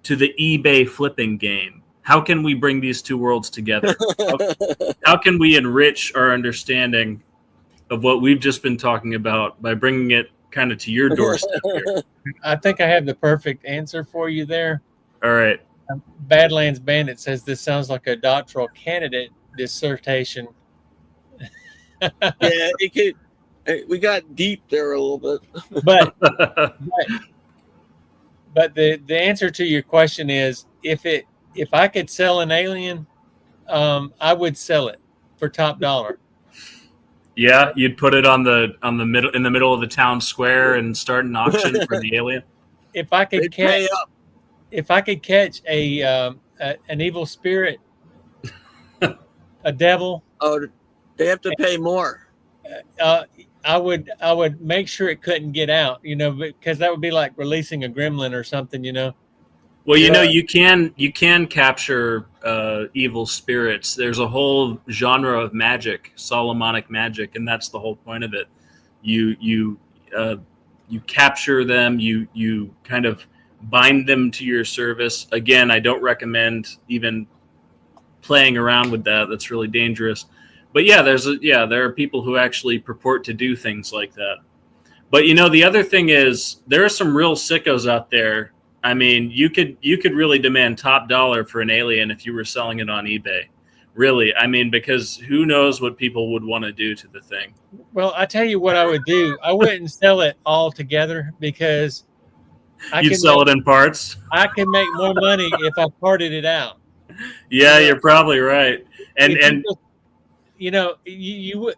to the eBay flipping game? How can we bring these two worlds together? How can we enrich our understanding of what we've just been talking about by bringing it kind of to your doorstep here? I think I have the perfect answer for you there. All right. Badlands Bandit says this sounds like a doctoral candidate dissertation. Yeah, it could. We got deep there a little bit, but the answer to your question is, if I could sell an alien, I would sell it for top dollar. Yeah, you'd put it in the middle of the town square and start an auction for the alien. If I could catch an evil spirit, a devil. Oh, they have to pay more. I would make sure it couldn't get out, because that would be like releasing a gremlin or something, Well, you can capture evil spirits. There's a whole genre of magic, Solomonic magic, and that's the whole point of it. You capture them. You kind of bind them to your service. Again, I don't recommend even playing around with that. That's really dangerous. But yeah, there are people who actually purport to do things like that. But the other thing is, there are some real sickos out there. I mean, you could really demand top dollar for an alien if you were selling it on eBay. Really, I mean, because who knows what people would want to do to the thing. Well, I tell you what I would do. I wouldn't sell it all together, because you'd sell it in parts. I can make more money if I parted it out. Yeah, you're probably right. And you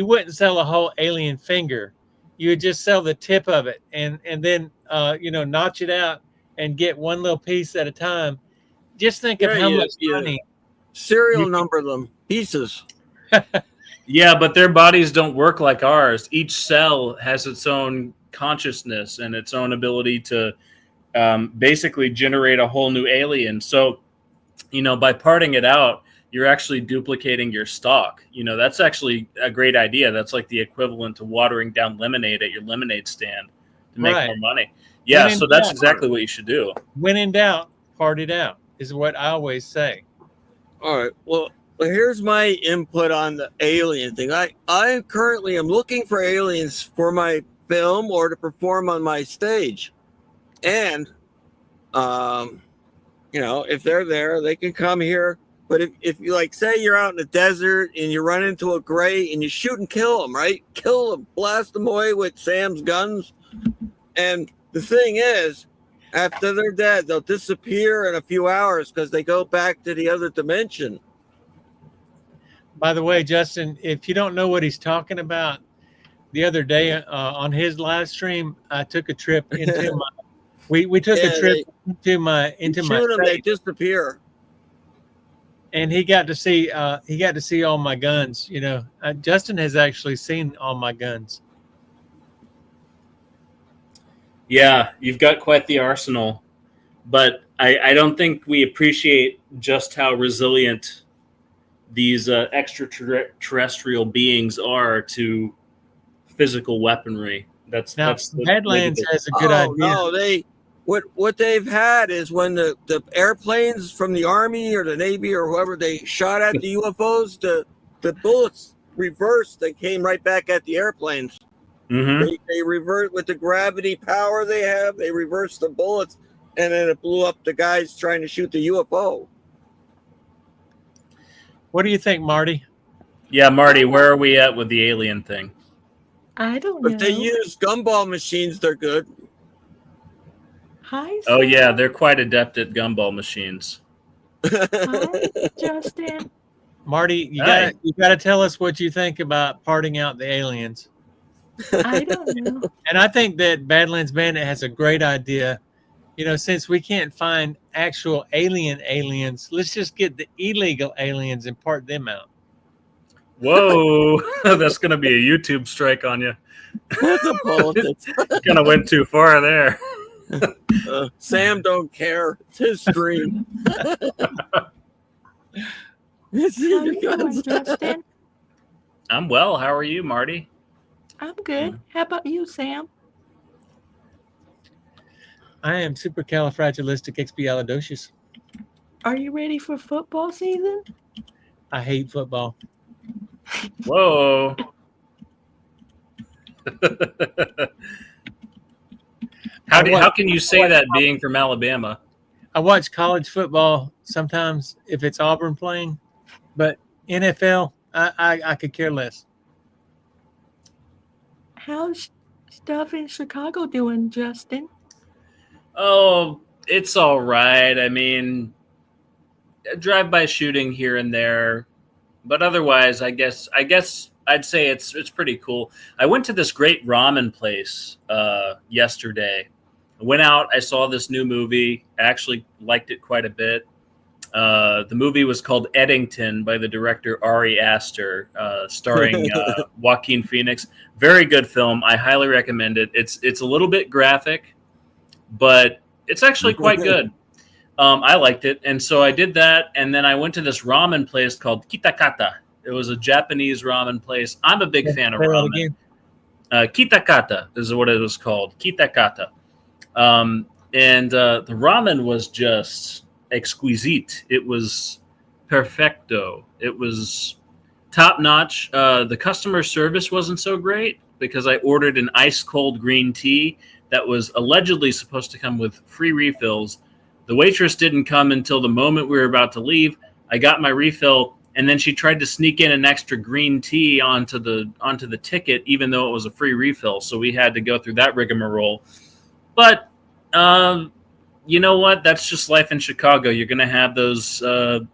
wouldn't sell a whole alien finger. You would just sell the tip of it, and then notch it out and get one little piece at a time. Just think of how much money. Serial number them pieces. Yeah, but their bodies don't work like ours. Each cell has its own consciousness and its own ability to basically generate a whole new alien. So, by parting it out, you're actually duplicating your stock. That's actually a great idea. That's like the equivalent to watering down lemonade at your lemonade stand to make more money. Yeah, When in so that's doubt, exactly what you should do. when in doubt, part it out is what I always say. All right. Well, here's my input on the alien thing. I currently am looking for aliens for my film or to perform on my stage, and if they're there, they can come here. But if you like, say you're out in the desert and you run into a gray and you shoot and kill them, right? Kill them, blast them away with Sam's guns. And the thing is, after they're dead, they'll disappear in a few hours because they go back to the other dimension. By the way, Justin, if you don't know what he's talking about, the other day on his live stream, I took a trip into my. We took a trip into my shoot them, they safe, disappear. and he got to see all my guns. Justin has actually seen all my guns. Yeah, you've got quite the arsenal, but I don't think we appreciate just how resilient these extraterrestrial beings are to physical weaponry. That's Badlands has a good idea. No, what they've had is when the airplanes from the Army or the Navy or whoever, they shot at the UFOs, the bullets reversed. They came right back at the airplanes. Mm-hmm. They revert with the gravity power they have. They reverse the bullets, and then it blew up the guys trying to shoot the UFO. What do you think, Marty? Yeah, Marty, where are we at with the alien thing? I don't know. If they use gumball machines, they're good. Hi, Sam. Oh yeah, they're quite adept at gumball machines. Hi, Justin. Marty, you Hi. got to tell us what you think about parting out the aliens. I don't know. And I think that Badlands Bandit has a great idea. Since we can't find actual aliens, let's just get the illegal aliens and part them out. Whoa, that's going to be a YouTube strike on you. What's the politics? Kind of went too far there. Sam don't care. It's his stream. How you doing, Justin? I'm well. How are you, Marty? I'm good. How about you, Sam? I am supercalifragilisticexpialidocious. Are you ready for football season? I hate football. Whoa. How can you say that being from Alabama? I watch college football sometimes if it's Auburn playing, but NFL, I could care less. How's stuff in Chicago doing, Justin? Oh, it's all right. I mean, a drive-by shooting here and there, but otherwise, I guess I'd say it's pretty cool. I went to this great ramen place yesterday. I went out. I saw this new movie. I actually liked it quite a bit. The movie was called Eddington by the director Ari Aster, starring Joaquin Phoenix. Very good film. I highly recommend it. It's a little bit graphic, but it's actually quite good. I liked it, and so I did that. And then I went to this ramen place called Kitakata. It was a Japanese ramen place. I'm a big fan of ramen. Kitakata is what it was called. Kitakata. And the ramen was just exquisite. It was perfecto. It was top notch. The customer service wasn't so great because I ordered an ice cold green tea that was allegedly supposed to come with free refills. The waitress didn't come until the moment we were about to leave. I got my refill, and then she tried to sneak in an extra green tea onto the ticket, even though it was a free refill. So we had to go through that rigmarole. But you know what? That's just life in Chicago. You're going to have those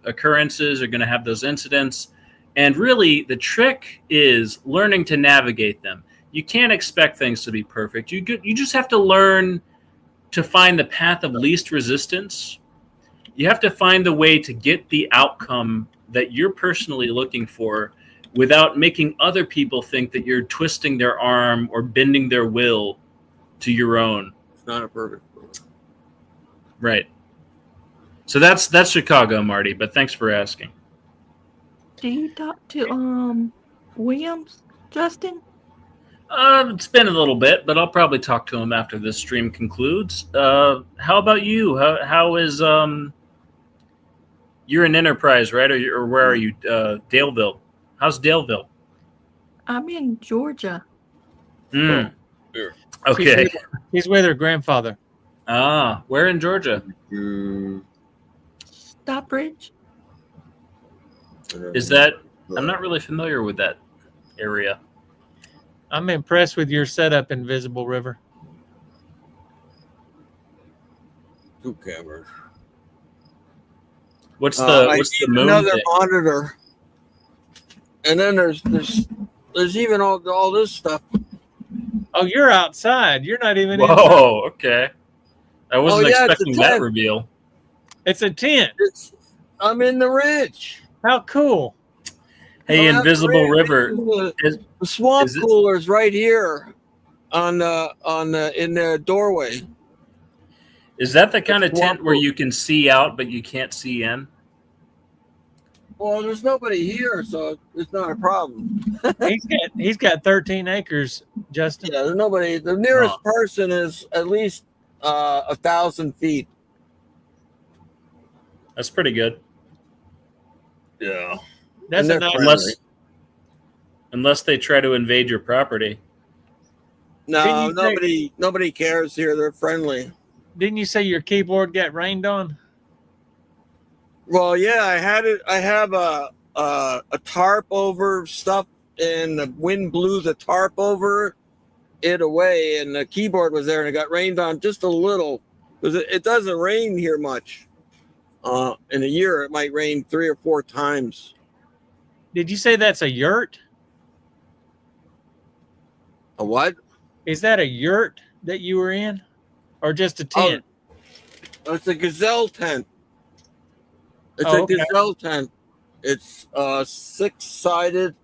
occurrences. You're going to have those incidents. And really, the trick is learning to navigate them. You can't expect things to be perfect. You just have to learn to find the path of least resistance. You have to find the way to get the outcome that you're personally looking for without making other people think that you're twisting their arm or bending their will to your own. It's not a perfect. Right. So that's Chicago, Marty, but thanks for asking. Do you talk to Williams, Justin? It's been a little bit, but I'll probably talk to him after this stream concludes. How about you? How is You're in Enterprise, right? Or where are you? Daleville. How's Daleville? I'm in Georgia. Mm. Here. Okay. She's with her grandfather. Where in Georgia? Stockbridge. Is that? I'm not really familiar with that area. I'm impressed with your setup, Invisible River. 2 cameras. What's I the need moon another thing? monitor, and then there's even all this stuff. Oh, you're outside. You're not even inside. Whoa. Okay. I wasn't yeah, it's a expecting that tent. reveal. It's a tent. I'm in the ridge. How cool. Hey, I'm out Invisible the ridge. River. The swamp is it- cooler's right here, in the doorway. Is that the kind of Swamp tent where cooler. you can see out but you can't see in? Well, there's nobody here, so it's not a problem. He's got 13 acres, Justin. Yeah, there's nobody. The nearest person is at least 1,000 feet. That's pretty good. Yeah, That's And a they're nice. friendly. Unless they try to invade your property. No, Didn't you nobody cares here. They're friendly. Didn't you say your keyboard got rained on? Well, yeah, I have a tarp over stuff, and the wind blew the tarp over it away, and the keyboard was there, and it got rained on just a little because it doesn't rain here much. In a year, it might rain 3 or 4 times. Did you say that's a yurt? A what? Is that a yurt that you were in, or just a tent? Oh, it's a gazelle tent. It's Oh, a okay. gazelle tent. It's 6-sided.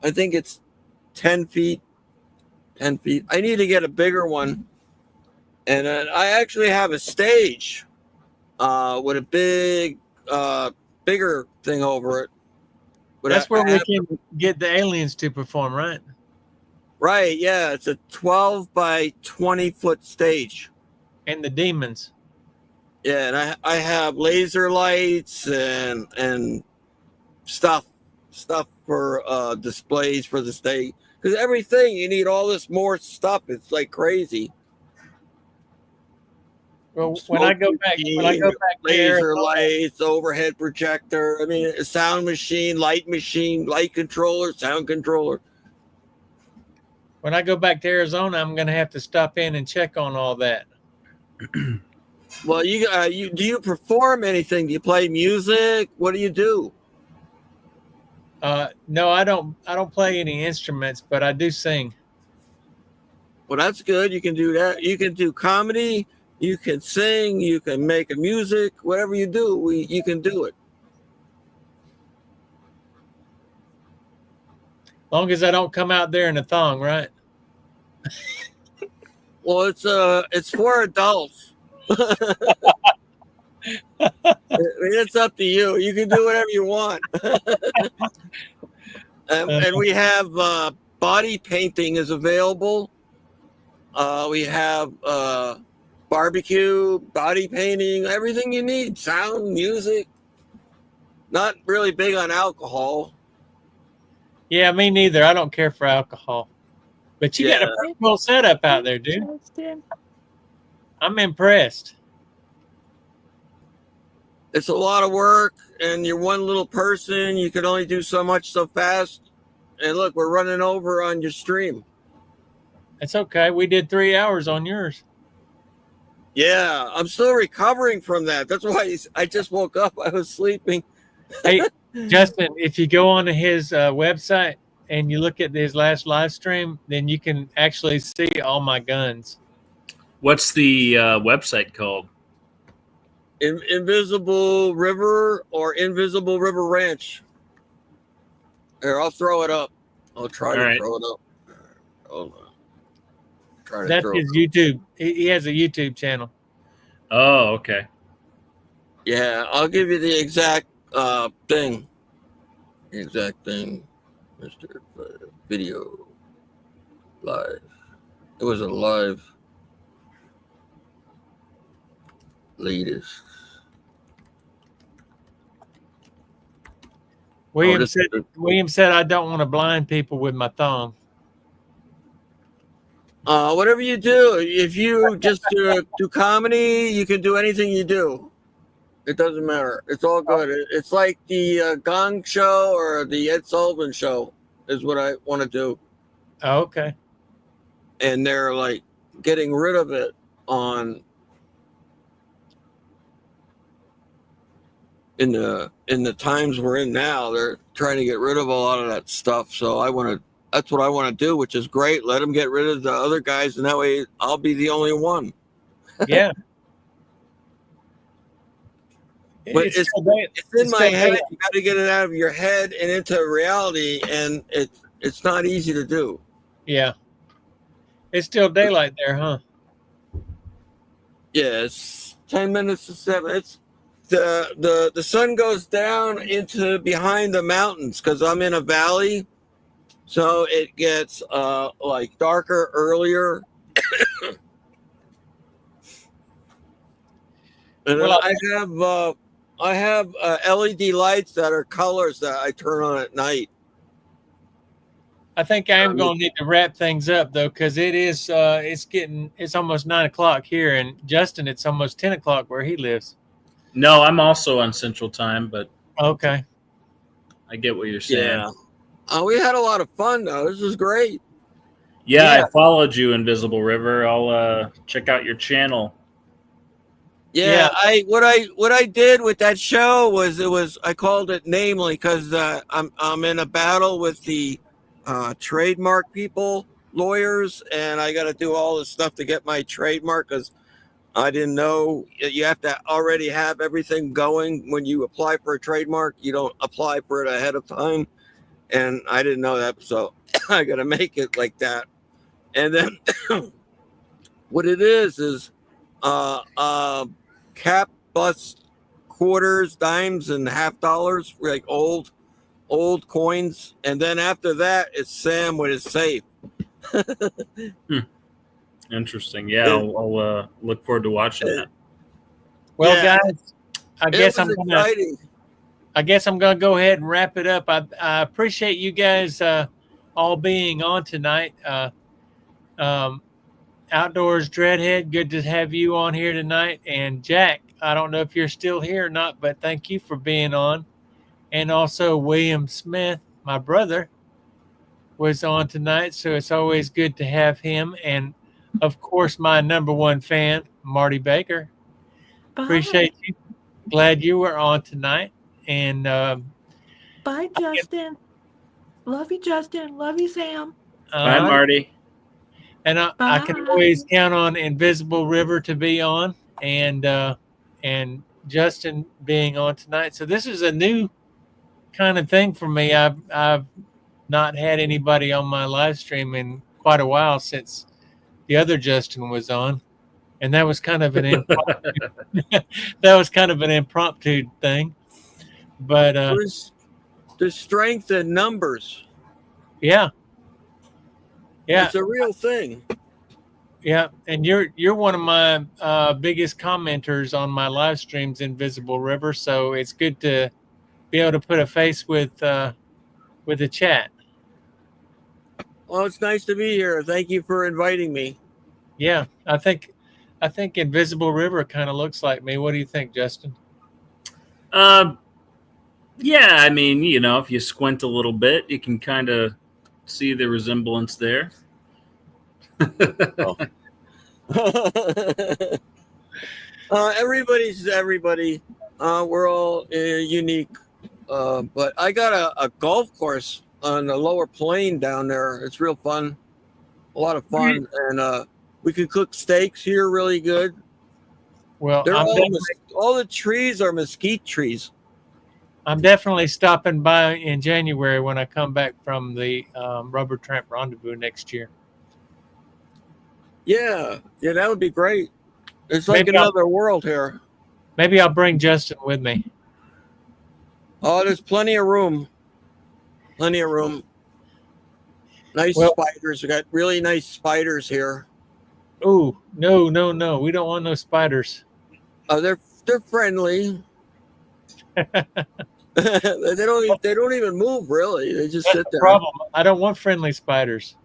I think it's 10 feet. 10 feet. I need to get a bigger one. And I actually have a stage with a bigger thing over it. But That's where I we have- can get the aliens to perform, right? Right, yeah. It's a 12 by 20 foot stage. And the demons. Yeah, and I have laser lights and stuff for displays for the stage. Because everything, you need all this more stuff. It's like crazy. Well, when I go back there, Laser lights, overhead projector. I mean, a sound machine, light controller, sound controller. when I go back to Arizona, I'm going to have to stop in and check on all that. Well, you do you perform anything? Do you play music? What do you do? No, I don't play any instruments, but I do sing. Well, that's good. You can do that. You can do comedy. You can sing. You can make a music. Whatever you do, you can do it. Long as I don't come out there in a thong, right? Well, it's for adults. I mean, it's up to you. You can do whatever you want. and we have body painting is available. We have barbecue, body painting, everything you need. Sound, music. Not really big on alcohol. Yeah, me neither. I don't care for alcohol. But you got Yeah. a pretty cool setup out there, dude. Justin. I'm impressed. It's a lot of work, and you're one little person. You can only do so much so fast. And look, we're running over on your stream. It's okay. We did 3 hours on yours. Yeah, I'm still recovering from that. That's why I just woke up. I was sleeping. Hey, Justin, if you go on to his website and you look at his last live stream, then you can actually see all my guns. What's the website called? Invisible River or Invisible River Ranch. Here, I'll throw it up. I'll try to throw it up. Hold on. Try to That's throw his it up. YouTube. He has a YouTube channel. Oh, okay. Yeah, I'll give you the exact thing. Exact thing. Mr. Video live. It was a live latest. William said I don't want to blind people with my thumb. Whatever you do, if you just do comedy, you can do anything you do. It doesn't matter. It's all good. It's like the Gong Show or the Ed Sullivan Show is what I want to do. Oh, okay. And they're like getting rid of it on in the times we're in now. They're trying to get rid of a lot of that stuff. So that's what I want to do, which is great. Let them get rid of the other guys, and that way I'll be the only one. Yeah. But it's in my head. You got to get it out of your head and into reality, and it's not easy to do. Yeah. It's still daylight there, huh? Yeah, it's 10 minutes to 7. It's the sun goes down into behind the mountains because I'm in a valley, so it gets like darker earlier. And well, I have LED lights that are colors that I turn on at night. I think I am going to need to wrap things up though, because it's almost 9 o'clock here, and Justin, it's almost 10 o'clock where he lives. No, I'm also on Central Time, but okay, I get what you're saying. Yeah, we had a lot of fun though. This was great. Yeah, I followed you, Invisible River. I'll check out your channel. Yeah, what I did with that show was I called it Namely because I'm in a battle with the trademark people, lawyers, and I got to do all this stuff to get my trademark because I didn't know you have to already have everything going when you apply for a trademark. You don't apply for it ahead of time, and I didn't know that, so I got to make it like that. And then what it is cap plus quarters, dimes, and $50, like old coins, and then after that it's Sam with his safe. Interesting. Yeah, I'll look forward to watching that. Well, guys, I guess I'm gonna go ahead and wrap it up. I appreciate you guys all being on tonight. Outdoors Dreadhead, good to have you on here tonight. And Jack, I don't know if you're still here or not, but thank you for being on. And also William Smith, my brother, was on tonight, so it's always good to have him. And of course, my number one fan, Marty Baker. Bye. Appreciate you. Glad you were on tonight. And bye, Justin. Love you, Justin. Love you, Sam. Bye, Marty. And I can always count on Invisible River to be on, and Justin being on tonight. So this is a new kind of thing for me. I've not had anybody on my live stream in quite a while since the other Justin was on, and that was kind of an impromptu thing. But there's strength in numbers. Yeah. Yeah, it's a real thing. Yeah, and you're one of my biggest commenters on my live streams, Invisible River. So it's good to be able to put a face with the chat. Well, it's nice to be here. Thank you for inviting me. Yeah, I think Invisible River kind of looks like me. What do you think, Justin? Yeah, I mean, if you squint a little bit, you can kind of see the resemblance there. Everybody's everybody. We're all unique. But I got a golf course on the lower plain down there. It's real fun. A lot of fun. And we can cook steaks here really good. Well, all the trees are mesquite trees. I'm definitely stopping by in January when I come back from the Rubber Tramp Rendezvous next year. Yeah, that would be great. It's like another world here. Maybe I'll bring Justin with me. Oh, there's plenty of room. Plenty of room. Nice Well, spiders. We got really nice spiders here. oh no, we don't want no spiders. They're friendly. They don't even move really. They just That's sit the there. problem. I don't want friendly spiders.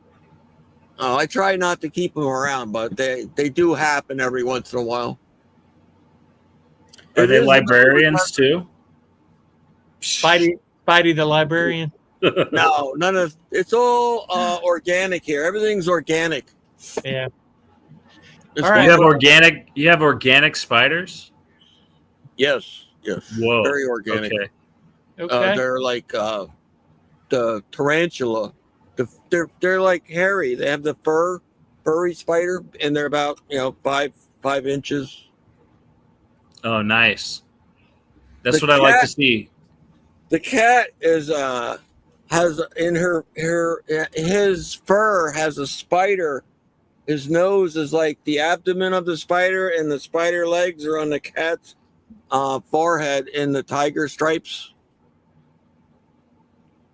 Oh, I try not to keep them around, but they do happen every once in a while. Are It they is librarians too? Spidey the librarian. No, none of it's all organic here. Everything's organic. Yeah. As All right. far as- You have organic spiders? Yes, Whoa. very organic. Okay. Okay. They're like the tarantula. They're like hairy. They have the furry spider, and they're about 5 inches. Oh, nice. That's The what I like to cat- see. The cat has in his fur has a spider. His nose is like the abdomen of the spider, and the spider legs are on the cat's forehead in the tiger stripes.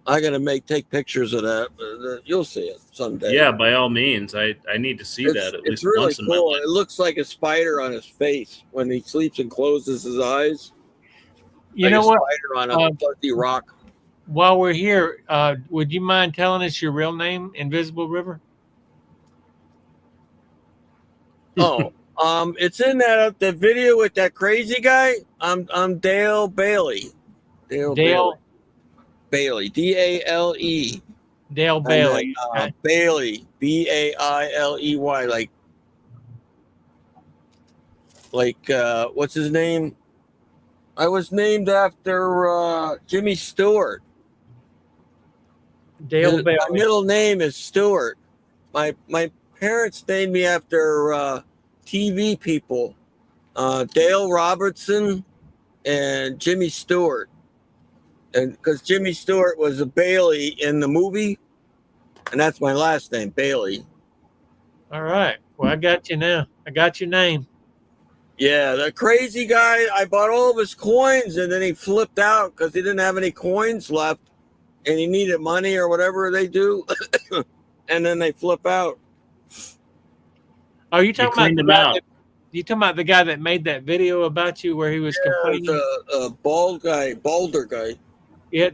I gotta take pictures of that. You'll see it someday. Yeah, by all means. I need to see that at least really once in my cool. life. It looks like a spider on his face when he sleeps and closes his eyes. You like know a what? spider on a fuzzy rock. While we're here, would you mind telling us your real name, Invisible River? Oh, it's in the video with that crazy guy. I'm Dale Bailey. Dale Bailey. DALE. Dale Bailey. Then, Bailey. BAILEY. Like what's his name? I was named after Jimmy Stewart. Dale Bailey. My middle name is Stewart. My parents named me after TV people, Dale Robertson and Jimmy Stewart, and because Jimmy Stewart was a Bailey in the movie, and that's my last name, Bailey. All right. Well, I got you now. I got your name. Yeah, the crazy guy. I bought all of his coins, and then he flipped out because he didn't have any coins left, and he needed money or whatever they do, and then they flip out. Oh, you talking about cleaned the him guy out. you talking about the guy that made that video about you where he was complaining? The balder guy. Yeah,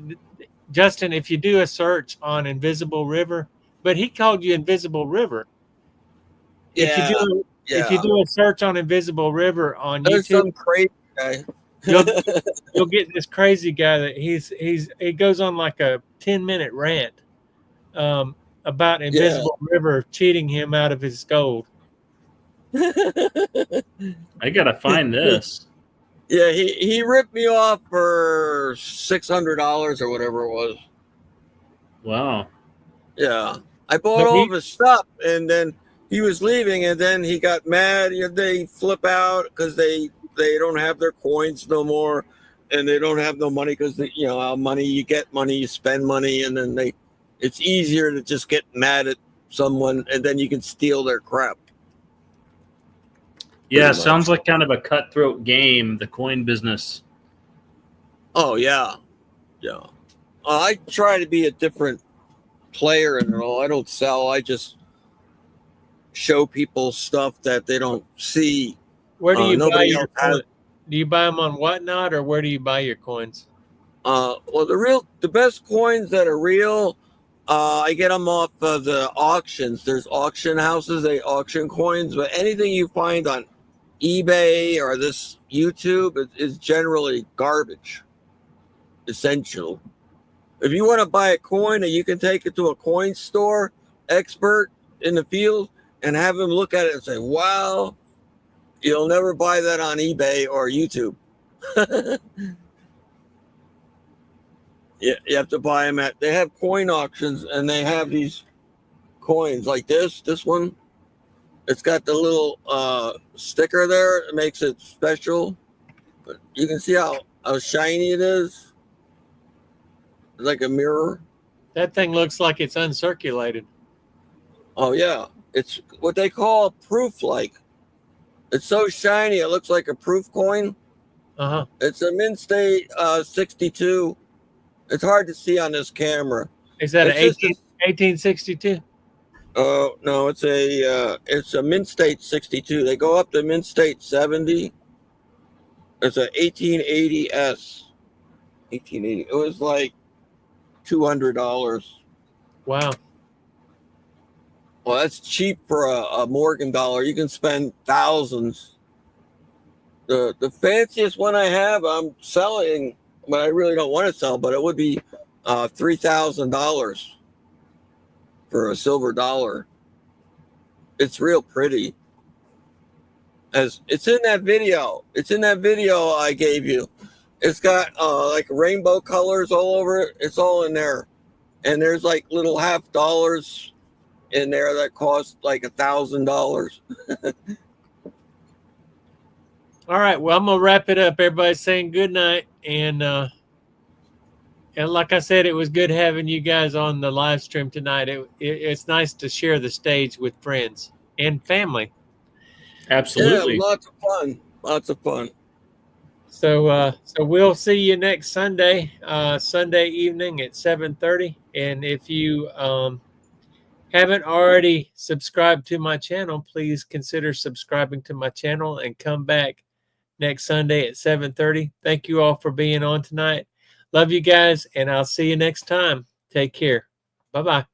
Justin, if you do a search on Invisible River, but he called you Invisible River. If you do a search on Invisible River on There's YouTube, some crazy guy. you'll get this crazy guy that he goes on like a 10-minute rant about Invisible River cheating him out of his gold. I gotta find this. Yeah, he ripped me off for $600 or whatever it was. Wow. Yeah, I bought all of his stuff, and then he was leaving, and then he got mad. They flip out because they don't have their coins no more, and they don't have no money because how money you get money, you spend money, and then it's easier to just get mad at someone, and then you can steal their crap. Yeah, sounds like kind of a cutthroat game, the coin business. Oh yeah. I try to be a different player and all. I don't sell. I just show people stuff that they don't see. Where do you buy your coins? Do you buy them on Whatnot, or where do you buy your coins? Well, the best coins that are real, I get them off of the auctions. There's auction houses, they auction coins, but anything you find on eBay or this YouTube is generally garbage. Essential. If you want to buy a coin, you can take it to a coin store expert in the field and have him look at it and say, "Wow, you'll never buy that on eBay or YouTube." You have to buy them they have coin auctions, and they have these coins like this one. It's got the little sticker there. It makes it special. But you can see how shiny it is. It's like a mirror. That thing looks like it's uncirculated. Oh, yeah. It's what they call proof-like. It's so shiny, it looks like a proof coin. Uh-huh. It's a Mint State 62. It's hard to see on this camera. Is that an It's 18? 1862. Oh no, it's a mint state 62. They go up to mint state 70. It's a 1880 S. 1880. It was like $200. Wow. Well, that's cheap for a Morgan dollar. You can spend thousands. The fanciest one I have, I'm selling, but I really don't want to sell. But it would be $3,000 for a silver dollar. It's real pretty. As it's in that video. It's in that video I gave you. It's got like rainbow colors all over it. It's all in there. And there's like little half dollars in there that cost like $1,000. All right. Well, I'm gonna wrap it up. Everybody's saying good night, and like I said, it was good having you guys on the live stream tonight. It's nice to share the stage with friends and family. Absolutely. Yeah, lots of fun. Lots of fun. So we'll see you next Sunday, Sunday evening at 7:30. And if you haven't already subscribed to my channel, please consider subscribing to my channel and come back next Sunday at 7:30. Thank you all for being on tonight. Love you guys, and I'll see you next time. Take care. Bye-bye.